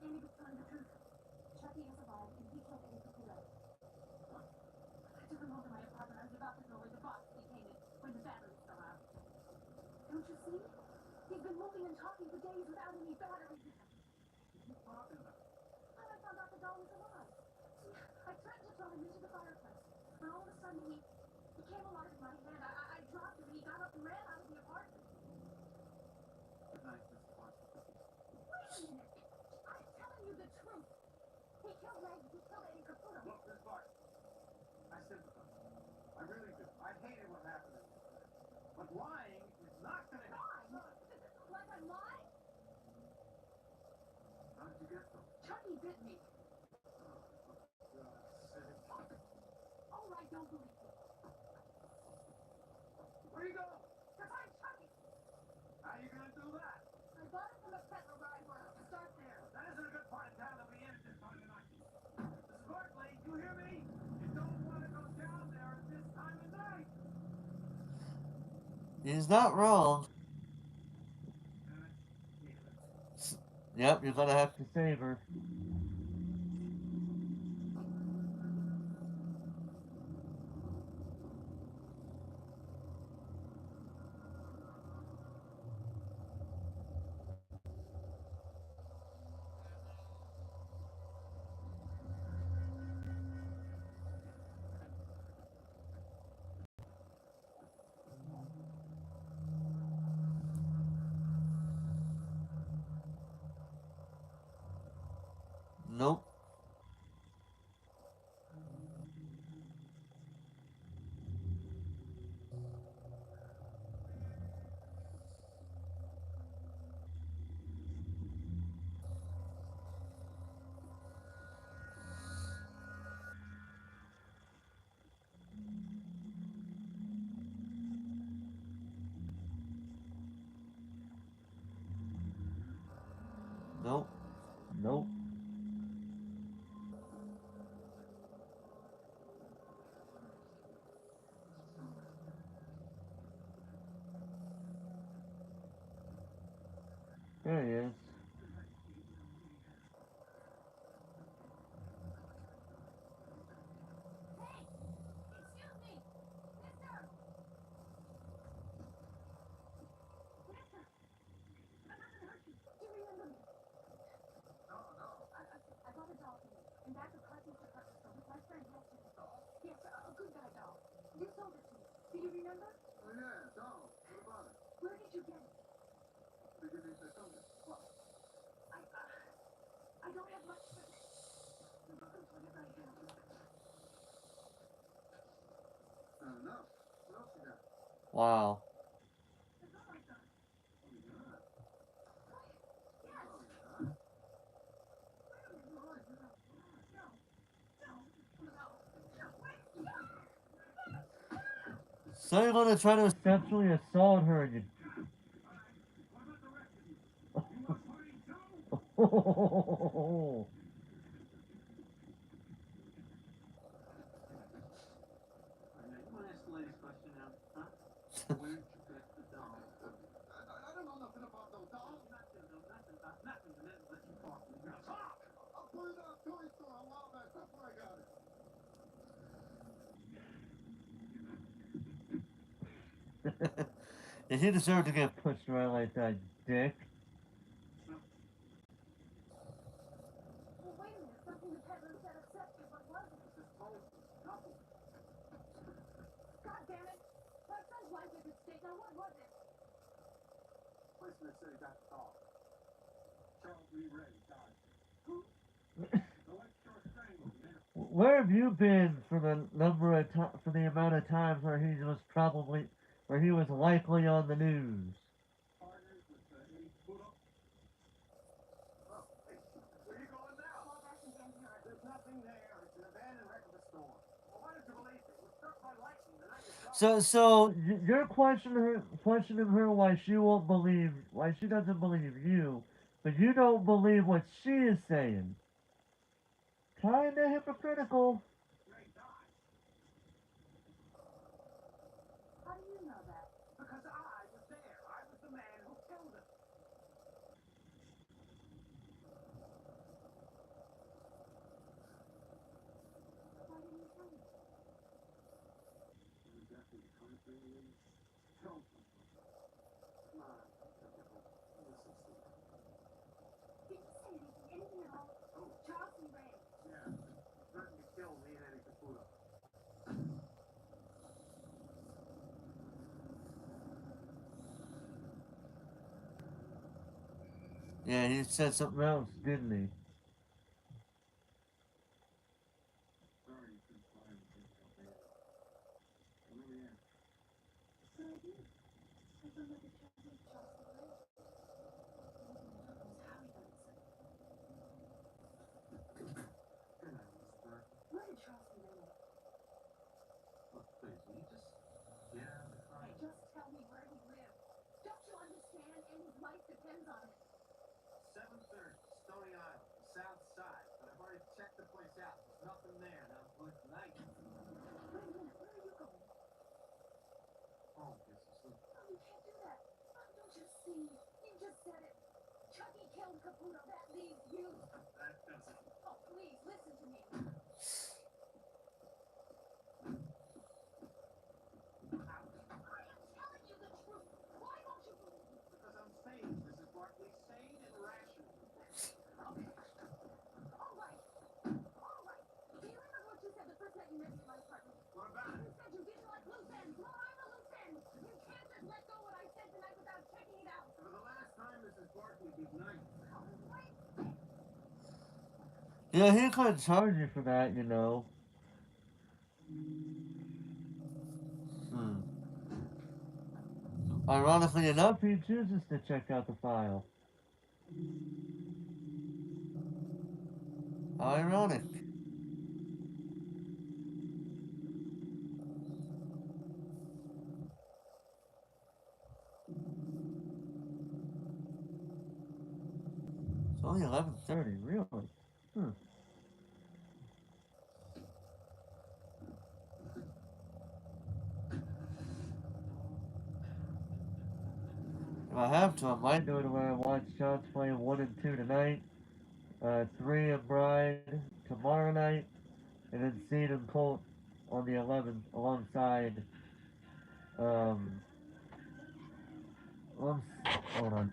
Andy was telling the truth. Chucky has arrived and he killed Eddie Caputo. I took him home to my apartment. I was about to throw away the box that he came in when the batteries fell out. Don't you see? He's been moving and talking for days without any batteries. What are you talking about? Well, I found out the doll was alive. See, I threatened to throw him into the fireplace. But all of a sudden he came alive in my hand. I dropped him and he got up and ran out of the apartment. Good night, Miss Watson. Wait a minute. I'm telling you the truth. He killed Maggie. He killed Eddie Caputo. Look, Miss Barton, I sympathize. I really do. I hated what happened to you. But lying is not going to help. Lying? Like I'm lying? How did you get them? Chucky bit me. Oh, for God's sake. All right, don't believe me. Where are you going? To find Chucky. How are you going to do that? I bought it from a peddler where I work. Start there. That isn't a good part of town to be in at this time of night. Mrs. Barkley, you hear me? You don't want to go down there at this time of night. He's not wrong. Damn it. Damn it. Yep, you're gonna have to save her. Nope. Nope. Nope. There he is. Hey! Excuse me! Mister! Mister! I'm not gonna hurt you. Do you remember me? No, no. whatever I have. Not enough. What else you got? Wow. It's all I got. Oh, you got? Yes. Oh, you got? No, no, wait, no. So you're gonna try to sexually assault her and you What about the rest of you? You want party too? Now, you want to ask the lady's question now, huh? Where'd you get the doll? I don't know nothing about no dolls. Nothing, no, nothing about nothing. The minute let you talk. You're gonna talk. I'll put it on a toy store a while back. That's where I got it. Yeah, he deserved to get pushed around like that, dick. Well, wait a minute. Something the peddler said upset you. What was it? Just told you. Nothing. God damn it. My son's life is at stake. Now, what was it? Policeman said he got the doll. Charles Lee Ray died. Who? Electro strangled, man. Where have you been for the for the amount of times where he was likely on the news? Partners with Eddie Caputo. Oh, hey, where you going now? Fall back in Van Buren. There's nothing there. It's an abandoned wreck of a store. Well, why did you believe me? It was struck by lightning the night you saw it. So you're questioning her why she doesn't believe you, but you don't believe what she is saying. Kinda hypocritical. Ray died. How do you know that? Because I was there. I was the man who killed him. Why didn't you tell me? What exactly the country is? Tell me. Come on. Listen, Steve. Did you say anything at all? Oh, Charles Lee Ray. yeah. Threatened to kill me and Eddie Caputo. Yeah, he said something else, didn't he? Sorry you couldn't find him. How bad. I really am. So I did. I found out the tragedy of Charles Lee Ray. The only thing I don't know is how he got inside. Good night, Elizabeth. Where did Charles Lee Ray live? Look, please, will you just get out of the car? Hey, just tell me where he lived. Don't you understand? Eddie's life depends on it. 730, Stony Island, the south side. But I've already checked the place out. There's nothing there. Now, good night. Wait a minute. Where are you going? Home, guess asleep. No, you can't do that. Don't you see? You just said it. Chucky killed Caputo. That leaves you. That doesn't. Oh, please, listen to me. I am telling you the truth. Why won't you believe me? Because I'm sane, Mrs. Barkley. Sane and rational. Okay. All right. All right. Do you remember what you said the first night you met me in my apartment? What about You it? said you didn't like loose ends. Well, I'm a loose end. You can't just let go what I said tonight without checking it out. For the last time, Mrs. Barkley, good night. Oh, wait. Yeah, he could charge you for that, you know. Hmm. Ironically enough, he chooses to check out the file. Ironic. It's only 11:30, really. Hmm. If I have to, I might go to where I watch Child's Play 1 and 2 tonight, 3 and Bride tomorrow night, and then Seed and Colt on the 11th alongside, um, hold on.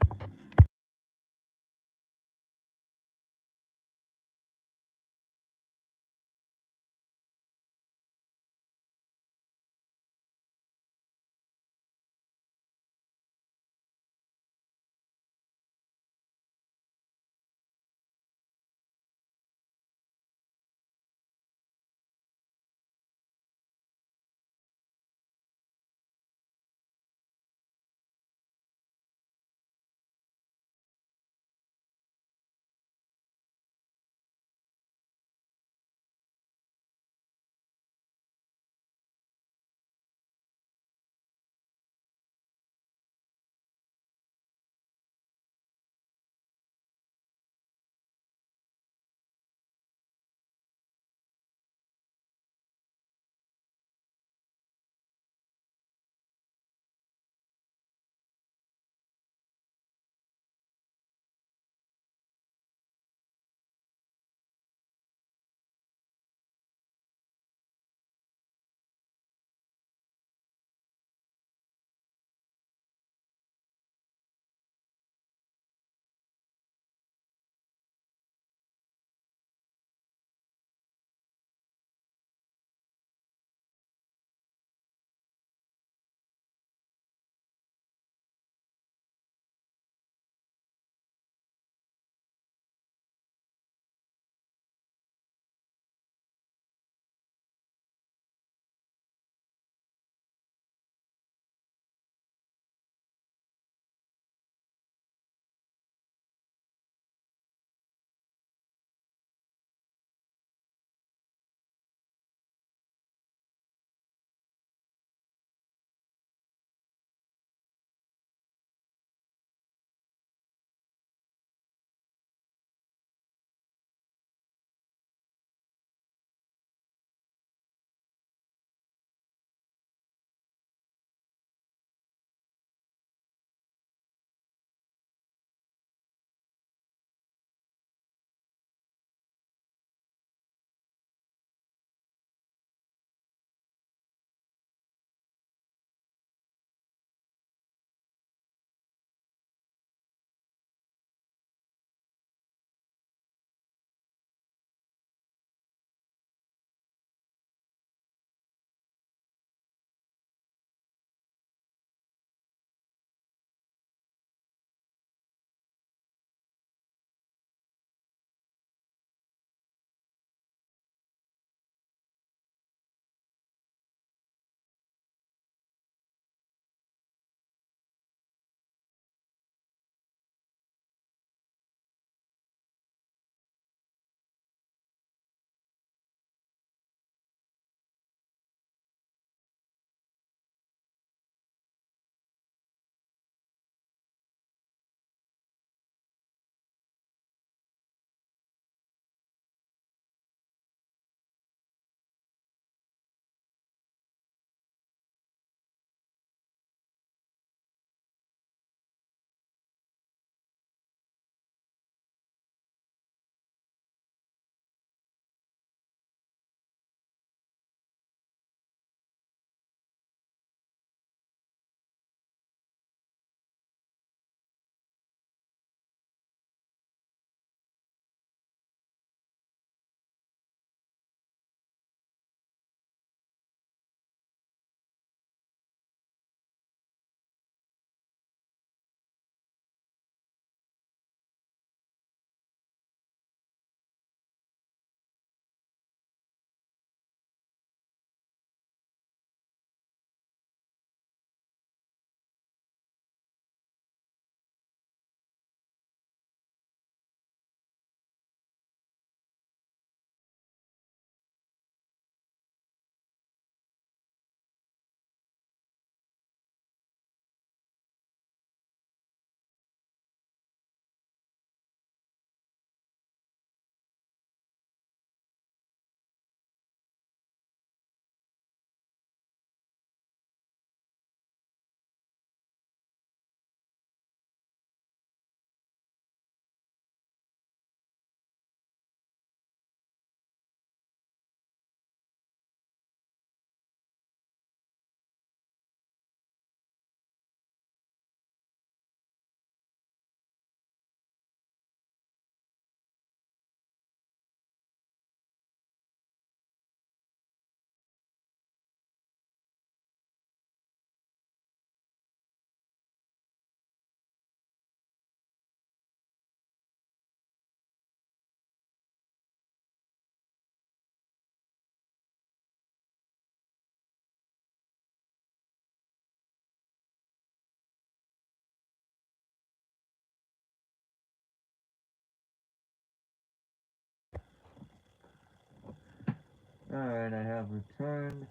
Alright, I have returned.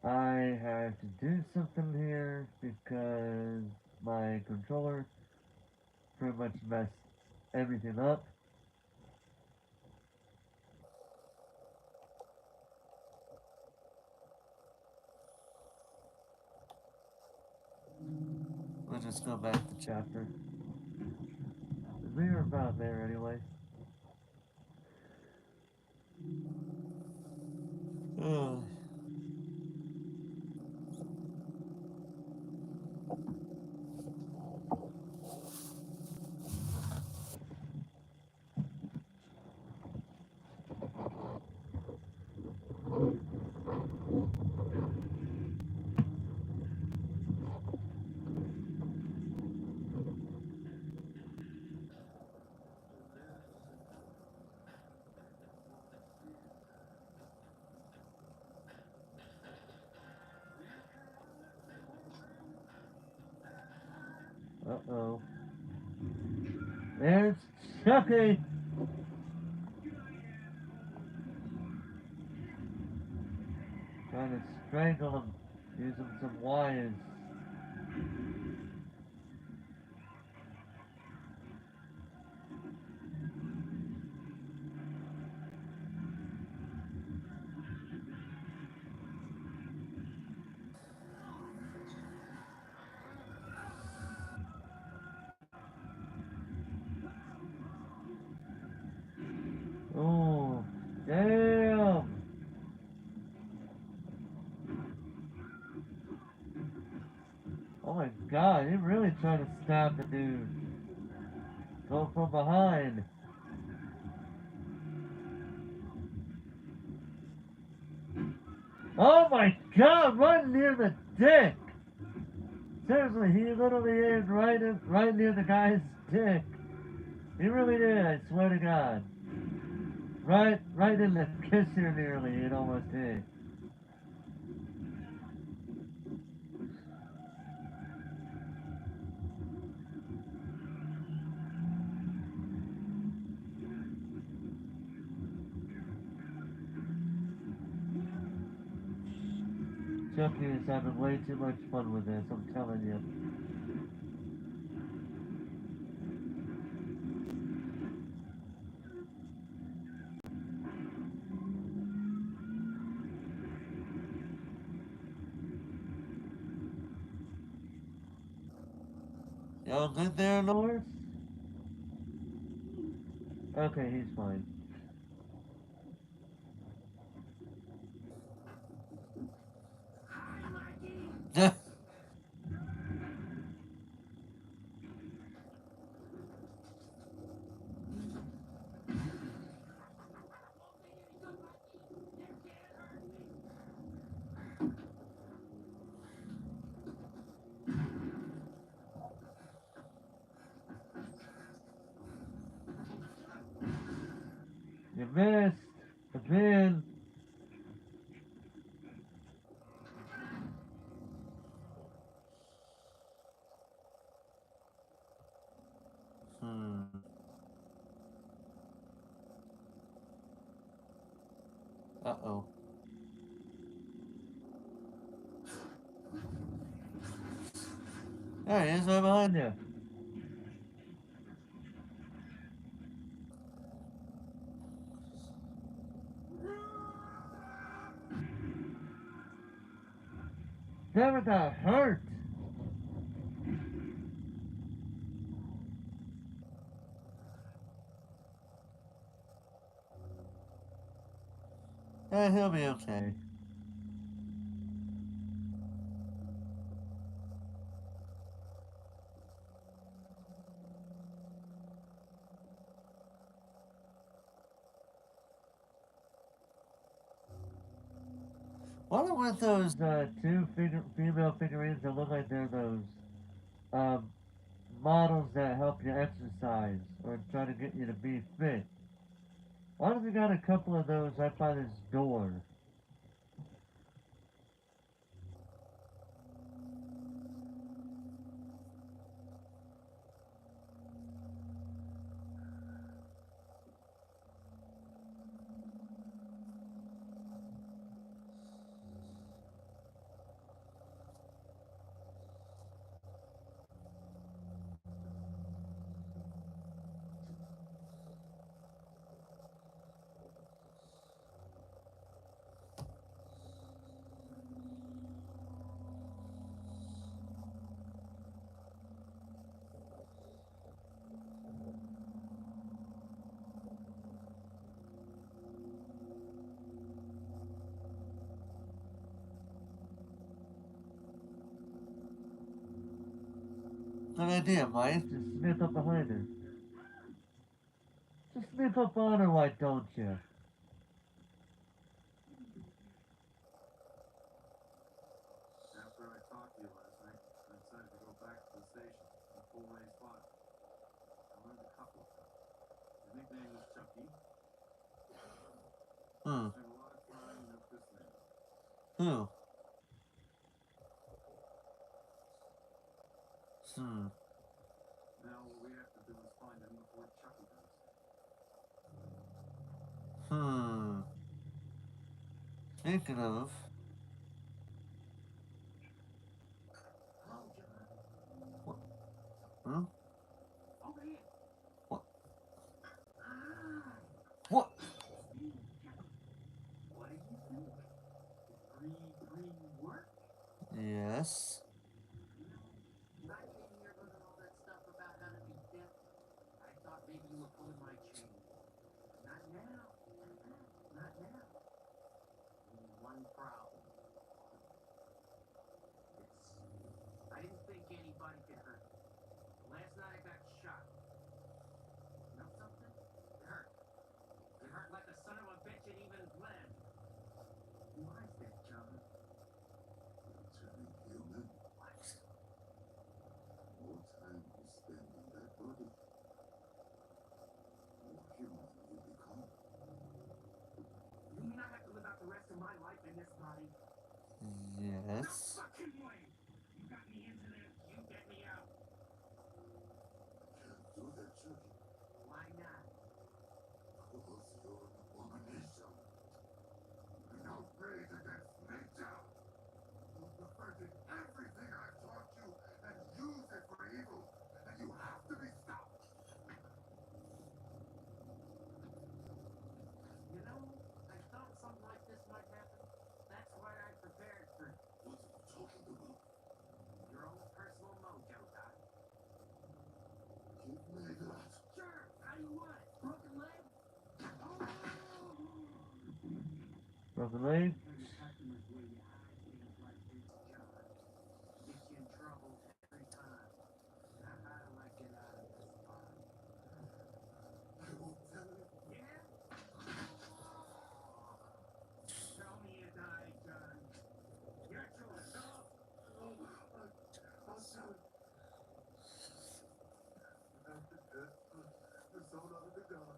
I have to do something here because my controller pretty much messed everything up. We'll just go back to chapter. We were about there anyway. Ugh. Uh-oh. There's Chucky! Trying to strangle him using some wires. Oh, damn! Oh my god, he really trying to stab the dude. Go from behind. Oh my god, right near the dick! Seriously, he literally aimed right near the guy's dick. He really did, I swear to god. Right in the kisser nearly, it almost hit. Chucky is having way too much fun with this, I'm telling you. Y'all good there, North? Okay, he's fine. You missed! Again! Uh-oh. There he is, right behind you. Never got hurt! He'll be okay. What are with those two female figurines that look like they're those models that help you exercise or try to get you to be fit? Why does he got a couple of those right by this door? Good idea, Mike. Just sneak up behind her. Just sneak up on her, why don't you? After I talked to you last night, I decided to go back to the station and pull Ray's file. I learned a couple of things. His nickname was Chucky. Hmm. Spent a lot of time with this name. Who? Hmm. Now all we have to do is find him before Chucky does. Hmm. Speaking of. Hello, John. What? Hmm? Over here. What? Hi. What? Steve, Chucky. What do you think? Did Bree work? Yes. You know, when I came here learning all that stuff about how to be deaf, I thought maybe you were pulling my chain. Not now. Not now. Only one problem. I didn't think anybody could hurt me. Last night I got shot. You know something? It hurt. It hurt like a son of a bitch and even bled. Why is that, John? Turning human. What? More time you spend in that body, more human you become. You mean I have to live out the rest of my life in this body? Yes. No fucking way! You got me into this. You get me out. Can't do that, Chucky. Why not? Cause you're an abomination. An outrage against nature. You perverted everything I've taught you and used it for evil. And you have to be stopped. You know, I thought something like this might happen. That's why I prepared for it. What are you talking about? Your own personal mojo, Doc. Give me that. Sure, how do you want it? Broken leg? Broken leg? Tell your customers where you hide things like this, John. Get you in trouble every time. How do I get out of this body? I won't tell you. Yeah? Tell me you died, John. Your choice. Tell 'em. I'll tell you. After death, the soul of the God.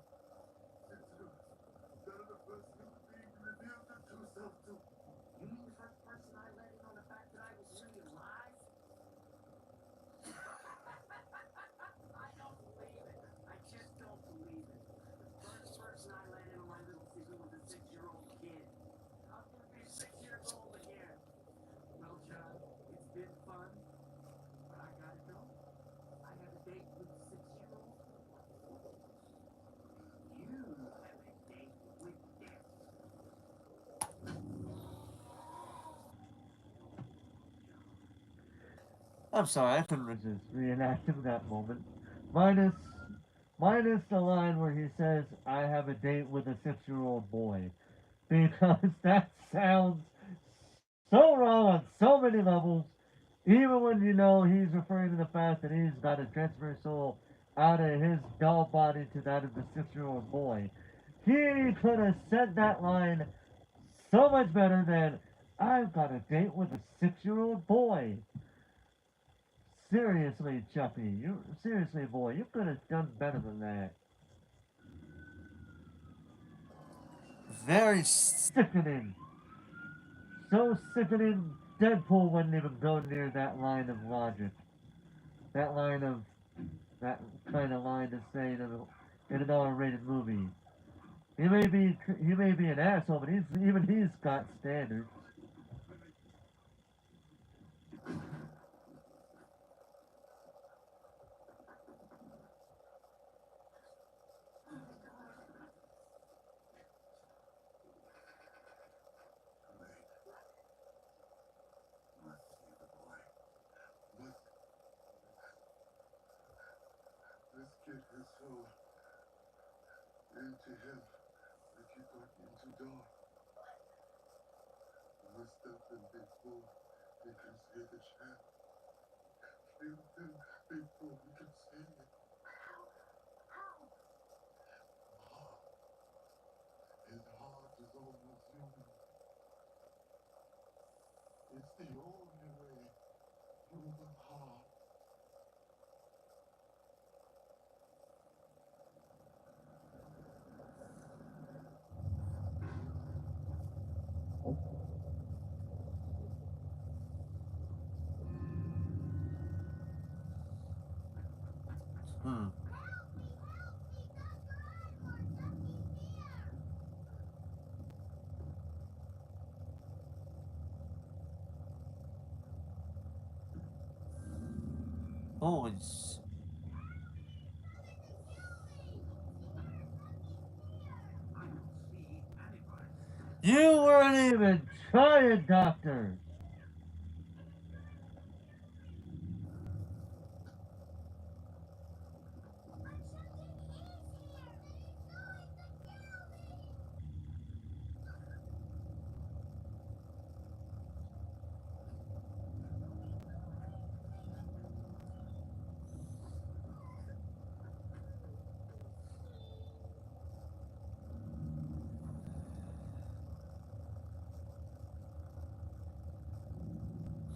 None of the first human being revealed the true self to. You mean the first person I let in on the fact that I was really alive? I don't believe it. I just don't believe it. The first person I let in on my little secret was a 6-year-old kid. I'll never be 6 years old again. Well, John, it's been fun, but I gotta go. I have a date with the 6-year-old. You have a date with death. I'm sorry, I couldn't resist reenacting that moment. Minus the line where he says, I have a date with a 6-year-old boy. Because that sounds so wrong on so many levels. Even when you know he's referring to the fact that he's got to transfer his soul out of his doll body to that of the 6-year-old boy. He could have said that line so much better than, I've got a date with a 6-year-old boy. Seriously, Chucky, seriously, boy, you could have done better than that. Very sickening. So sickening, Deadpool wouldn't even go near that line of logic. That line of, that kind of line to say in an R-rated movie. He may be an asshole, but even he's got standards. Let's get his soul into him like you got into Dawn. Messed up and big bull. They can see the champ. Kill him. before we can say it. How? His heart is almost human. It's the only way. Human heart. Hmm. Holy s- I don't see anybody. You weren't even trying, Doctor!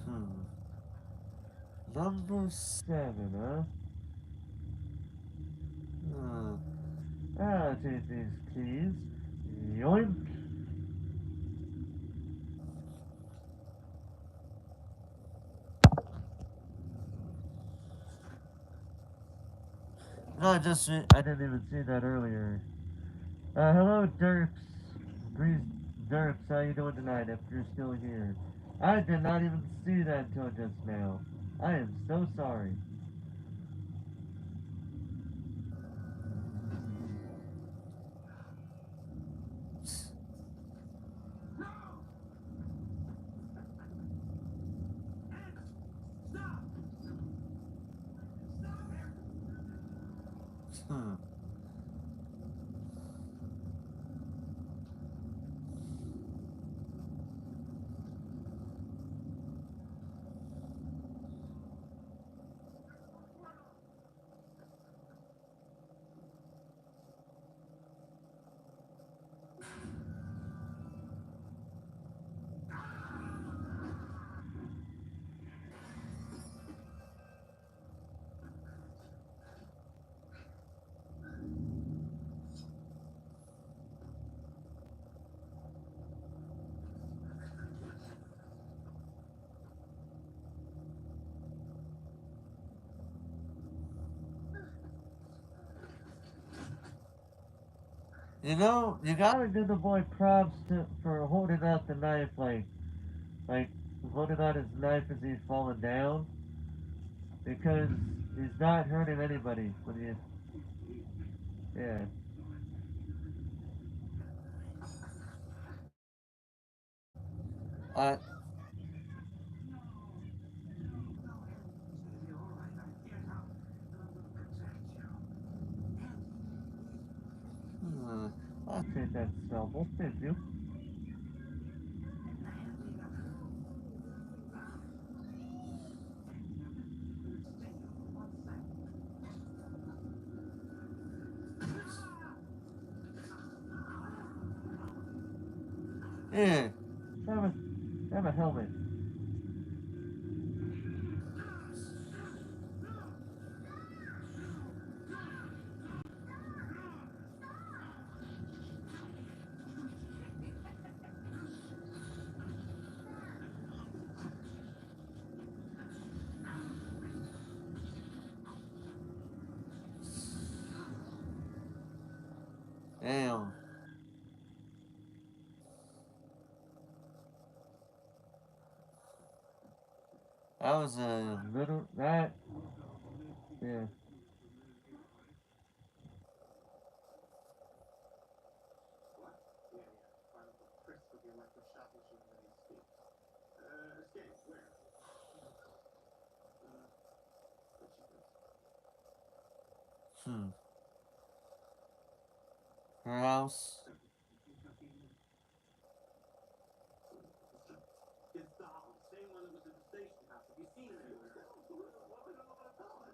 Hmm. Number 7, huh? Hmm. I'll take these keys. Yoink! No, I didn't even see that earlier. Hello, Derps. Breeze Derps, how you doing tonight if you're still here? I did not even see that until just now. I am so sorry. No! Stop! Stop him! Hmm. You know, you gotta give the boy props for holding out the knife, like holding out his knife as he's falling down, because he's not hurting anybody when yeah. I, You're all right. I get out. And I'm gonna protect you. hmm, I'll take that scalpel, thank you. Stay here for 1 second. Yeah, have a, have a helmet. Damn. That was a little, that, yeah. What? Yeah. Final for Chris with the electroshock machine that he escaped. Escape? Where? But she does. Hmm. Her house. It's the same one that was at the station house. Have you seen it anywhere? What we don't know what to tell her?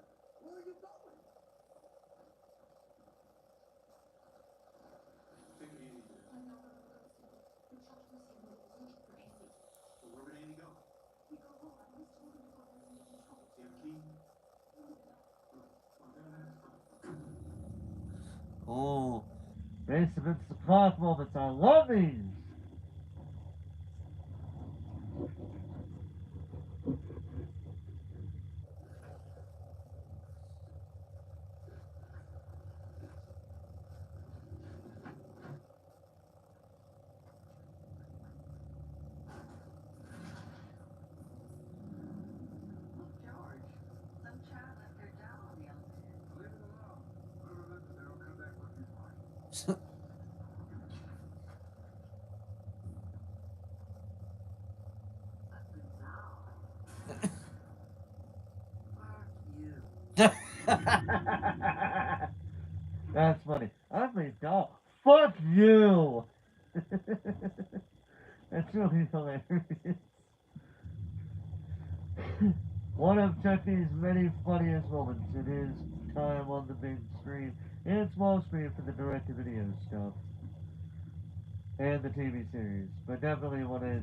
Where would Annie go? We go home. I was told him to go home. He told Do you have a key? Well, then that's fine. Oh, basement surprise moments. I love these. Look, George, some child left their doll on the elevator. Leave it alone. Whoever left it there will come back looking for it. A doll. That's funny. Ugly doll. Fuck you. That's really hilarious. One of Chucky's many funniest moments in his time on the big screen and small screen for the direct-to-video stuff and the TV series, but definitely one of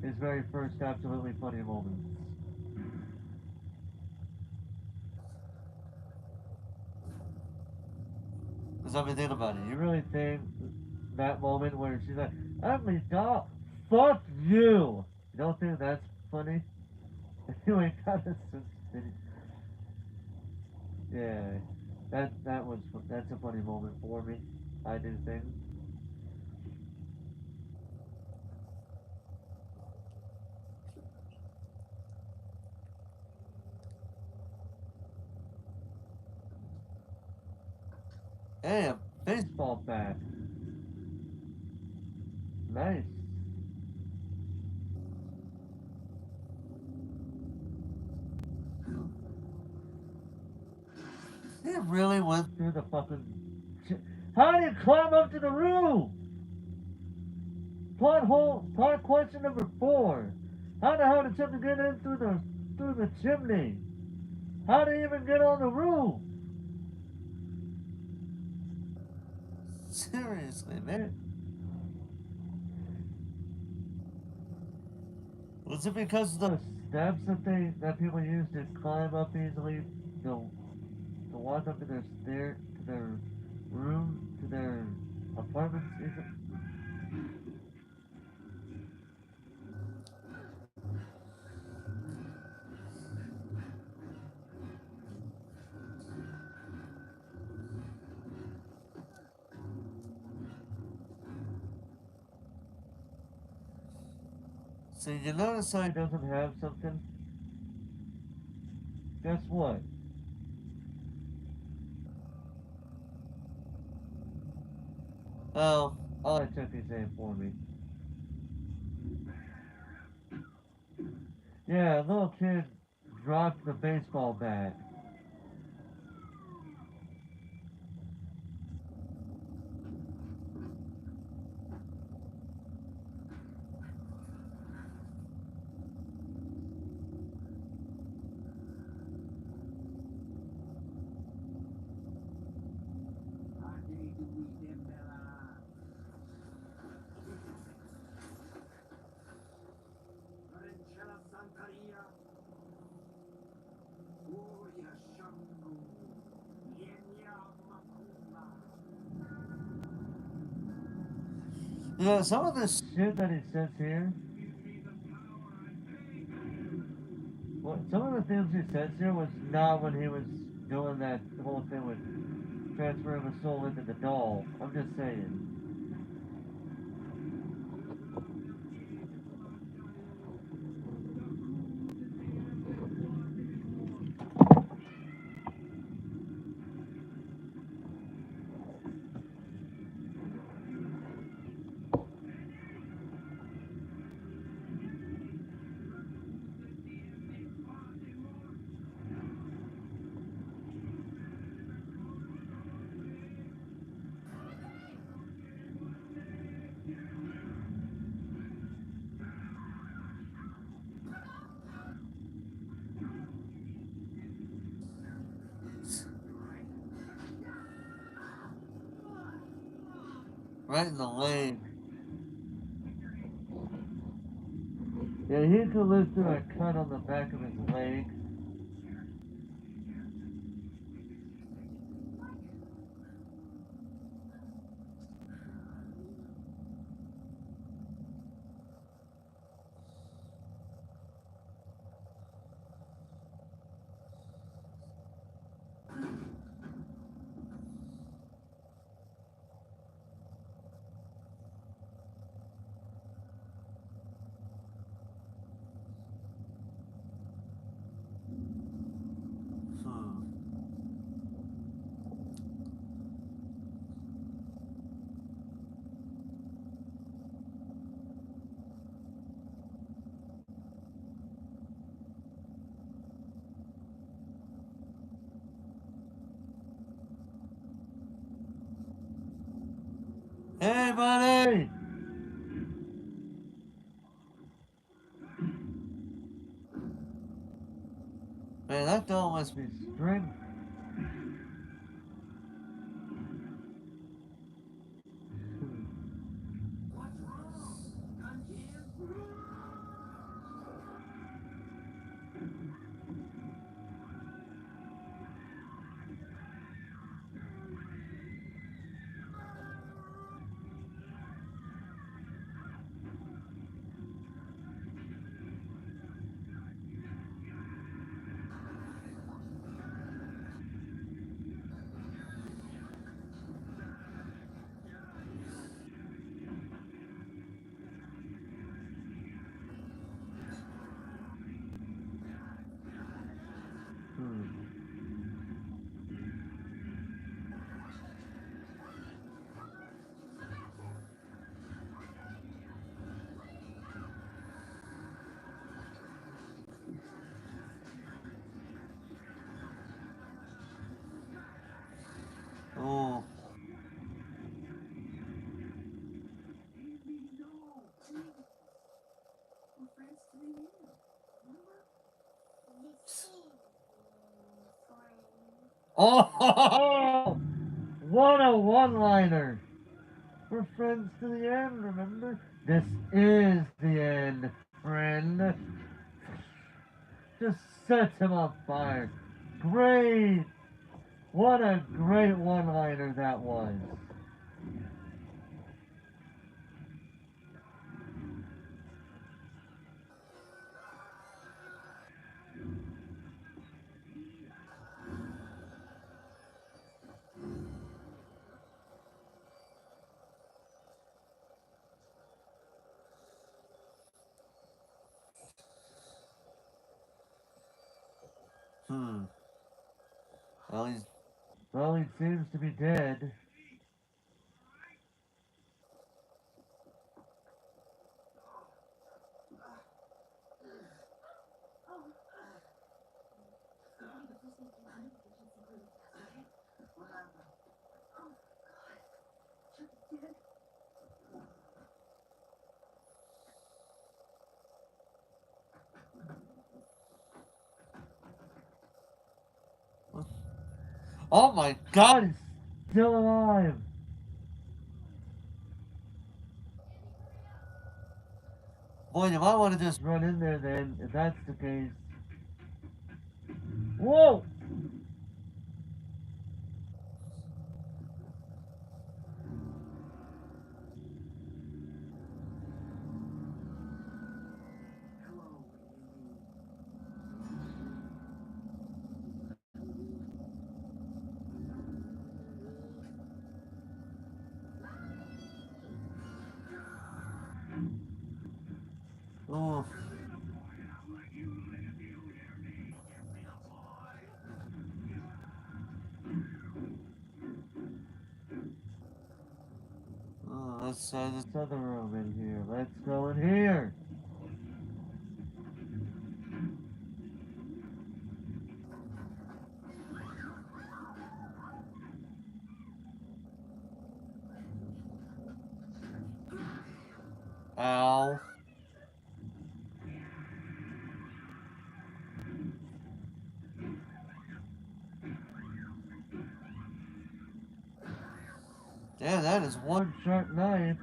his very first absolutely funny moments. Because I mean, think about it. You really think that moment where she's like, "Ugly doll, fuck you"? You don't think that's funny? Anyway, yeah, that's a funny moment for me. I do think. Hey, a baseball bat. Nice. He really went through the fucking. How did he climb up to the roof? Plot question number 4. How the hell did something get in through the chimney? How did he even get on the roof? Seriously, man. Was it because of the steps that people use to climb up easily to walk up to their room, to their apartments? So you notice how he doesn't have something? Guess what? Oh, I'll let Chucky say it for me. Yeah, a little kid dropped the baseball bat. Maricela Santaria. Uria Shanku. Yenya Makuma. Yeah, some of this shit that he says here. Well, some of the things he says here was not when he was doing that whole thing with transferring the soul into the doll. I'm just saying. Right in the leg. Yeah, he could live through a cut on the back of his leg. Hmm. Hey, buddy! Man, that doll must be string. What's wrong? Gun jam? Hmm. Oh. Amy, no! Please! We're friends to the end. Remember? Oh! What a one-liner! We're friends to the end, remember? This is the end, friend. Just set him on fire. Great! What a great one-liner that was. Hmm. Well, he seems to be dead. What happened? Chucky dead? Oh my god, he's still alive! Boy, you might want to just run in there then, if that's the case. Whoa! Hello, Amy. Oh. Oh, let's try this other room in here. Let's go in here. Ow. Yeah, that is one sharp knife.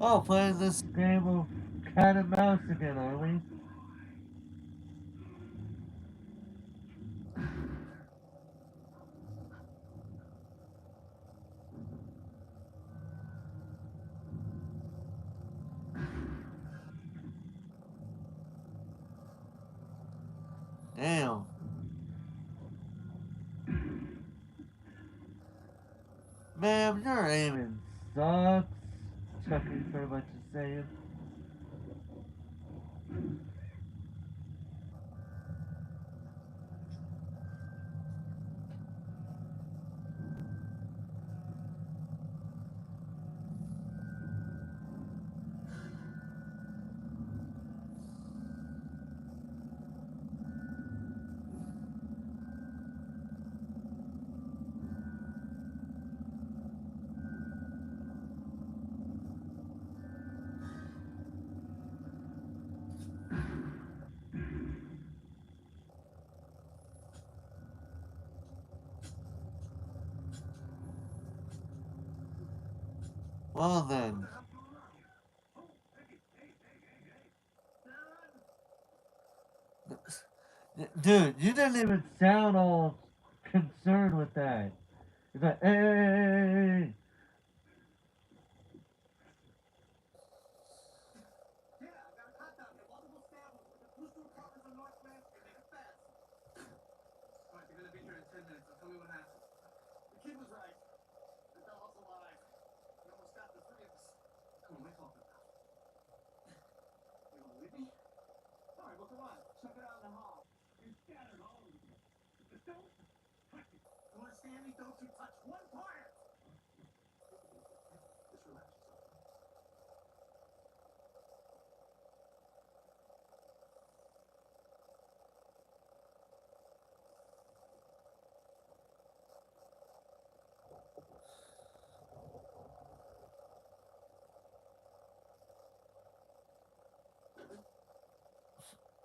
Oh, playing this game of cat and mouse again, are we? Damn. Man, your aiming sucks. Chucky's pretty much the same. Well then. Dude, you didn't even sound all concerned with that. It's like, hey, hey, hey, hey, hey. Yeah, I got a cop down here. Multiple stab wounds with the blue covers on Northwest. They made it fast. All right, they're gonna be here in 10 minutes. Now tell me what happened. The kid was right. The dog's alive. He almost got the three of us. Come on, what are you talking about? You don't believe me? All right, well, come on. Check it out in the hall. You scattered all of them. Just don't touch it. You understand me? Don't you touch one part! Just relax yourself.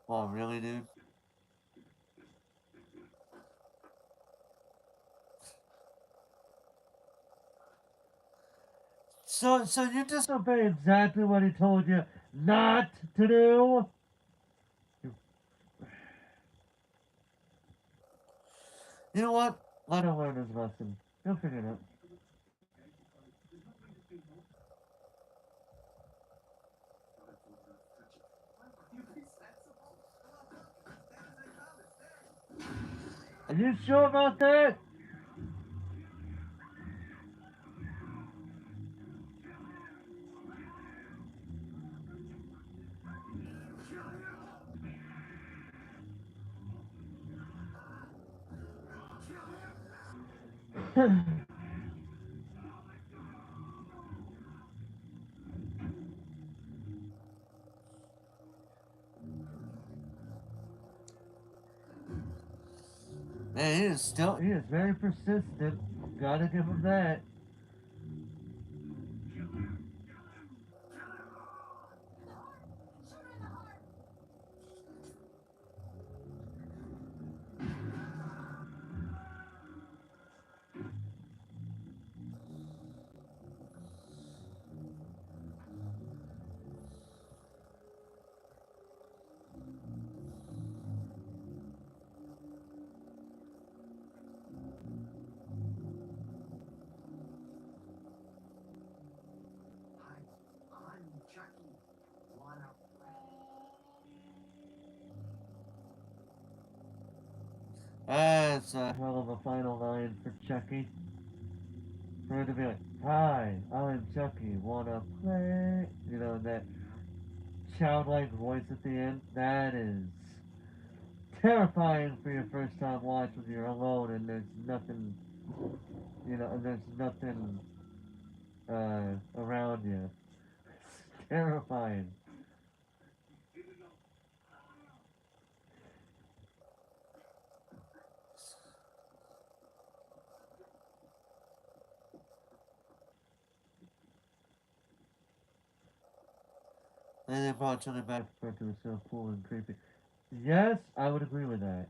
Oh, really, dude? So you disobey exactly what he told you not to do? You know what? Let him learn his lesson. He'll figure it out. You be sensible. Come on, look. Stand as they come. It's there. Are you sure about that? Man, he is very persistent. Gotta give him that. I'm Chucky. Wanna That's a hell of a final line for Chucky. For him to be like, "Hi, I'm Chucky. Wanna play?" You know, that childlike voice at the end. That is terrifying for your first time watch when you're alone and there's nothing, and there's nothing around you. It's terrifying. And they brought Chucky back because it was so cool and creepy. Yes, I would agree with that.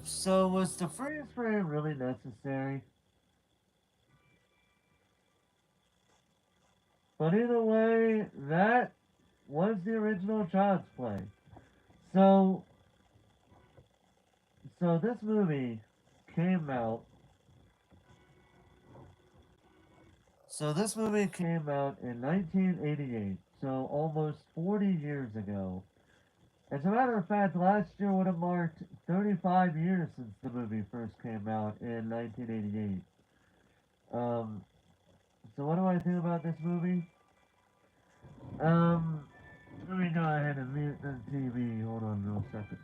So was the freeze frame really necessary? But either way, that was the original Child's Play. So, so this movie came out. So this movie came out in 1988. So almost 40 years ago. As a matter of fact, last year would have marked 35 years since the movie first came out in 1988. Um, so what do I think about this movie? Um, Let me go ahead and mute the TV. Hold on real second.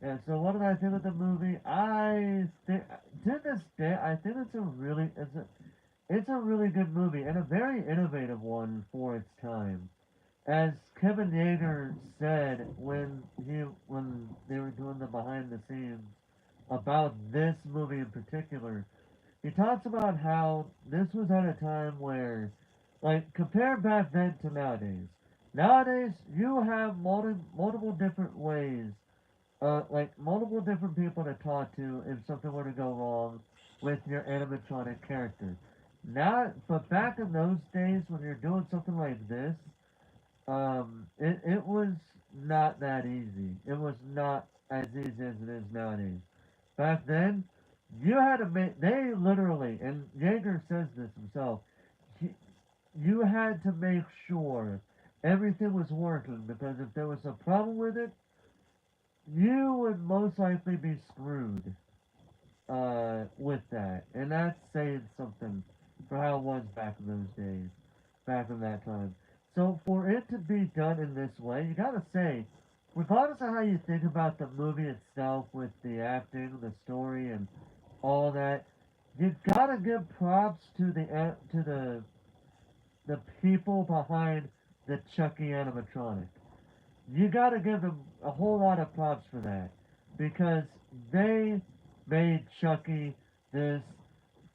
Yeah, so what did I think of the movie? I think, to this day, I think it's a really good movie and a very innovative one for its time. As Kevin Yeager said when they were doing the behind the scenes about this movie in particular, he talks about how this was at a time where, like, compare back then to nowadays. Nowadays, you have multiple different ways, like multiple different people to talk to if something were to go wrong with your animatronic character. Now, but back in those days when you're doing something like this, it was not that easy. It was not as easy as it is nowadays. Back then, you had to make, they literally, and Yeager says this himself, he, you had to make sure everything was working because if there was a problem with it, you would most likely be screwed with that. And that's saying something for how it was back in those days, back in that time. So for it to be done in this way, you gotta say, regardless of how you think about the movie itself with the acting, the story, and all that, you gotta give props to the people behind the Chucky animatronic. You gotta give them a whole lot of props for that because they made Chucky this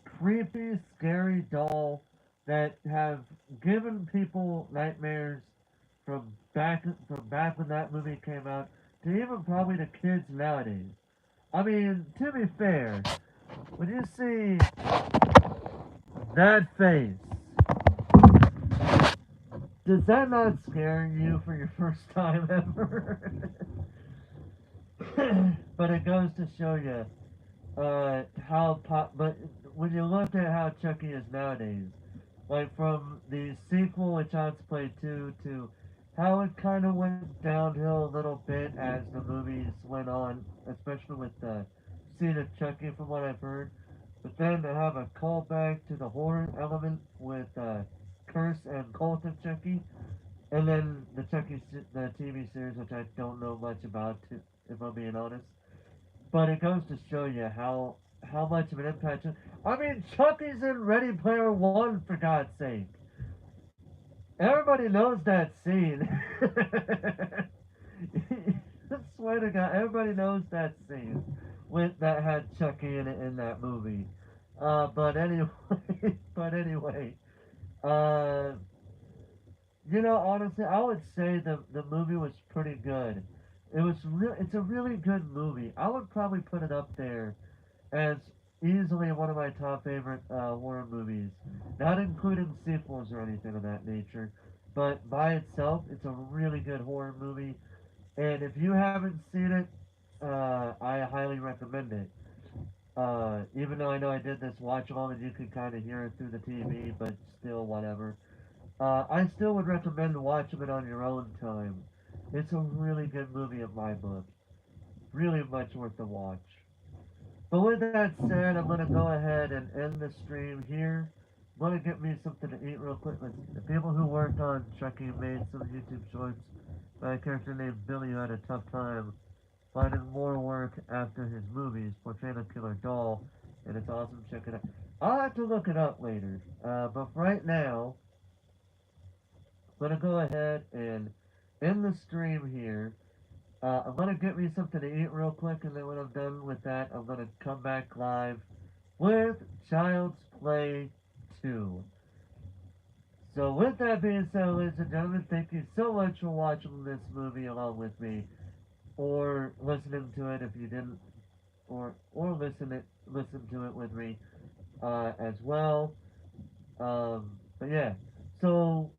creepy, scary doll that have given people nightmares from back when that movie came out to even probably the kids nowadays. I mean, to be fair, when you see that face, does that not scare you for your first time ever? But it goes to show you but when you look at how Chucky is nowadays, like from the sequel of Child's Play 2 to how it kind of went downhill a little bit as the movies went on, especially with the scene of Chucky from what I've heard. But then to have a callback to the horror element with Curse and Cult of Chucky, and then the TV series, which I don't know much about, if I'm being honest. But it goes to show you how much of an impact. I mean, Chucky's in Ready Player One for God's sake. Everybody knows that scene. I swear to God, everybody knows that scene with that had Chucky in it in that movie. But anyway, but anyway, uh, honestly, I would say the movie was pretty good. It's a really good movie. I would probably put it up there as easily one of my top favorite horror movies. Not including sequels or anything of that nature, but by itself, it's a really good horror movie. And if you haven't seen it, I highly recommend it. Even though I know I did this watch along and you could kind of hear it through the TV, but still, whatever. I still would recommend watching it on your own time. It's a really good movie in my book. Really much worth the watch. But with that said, I'm gonna go ahead and end the stream here. I'm gonna get me something to eat real quick. The people who worked on Chucky made some YouTube shorts by a character named Billy who had a tough time finding more work after his movies portraying a killer doll, and it's awesome. Check it out. I'll have to look it up later. But for right now, I'm gonna go ahead and end the stream here. I'm gonna get me something to eat real quick, and then when I'm done with that, I'm gonna come back live with Child's Play 2. So with that being said, ladies and gentlemen, thank you so much for watching this movie along with me, or listening to it if you didn't or listen to it with me as well. But yeah, so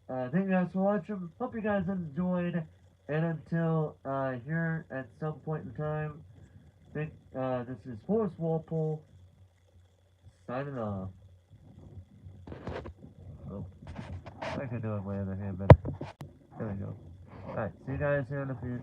thank you guys for watching. Hope you guys enjoyed. And until here at some point in time, this is Forrest Walpole signing off. Oh, I could do it with my other hand better. There we go. Alright, see you guys here in a few.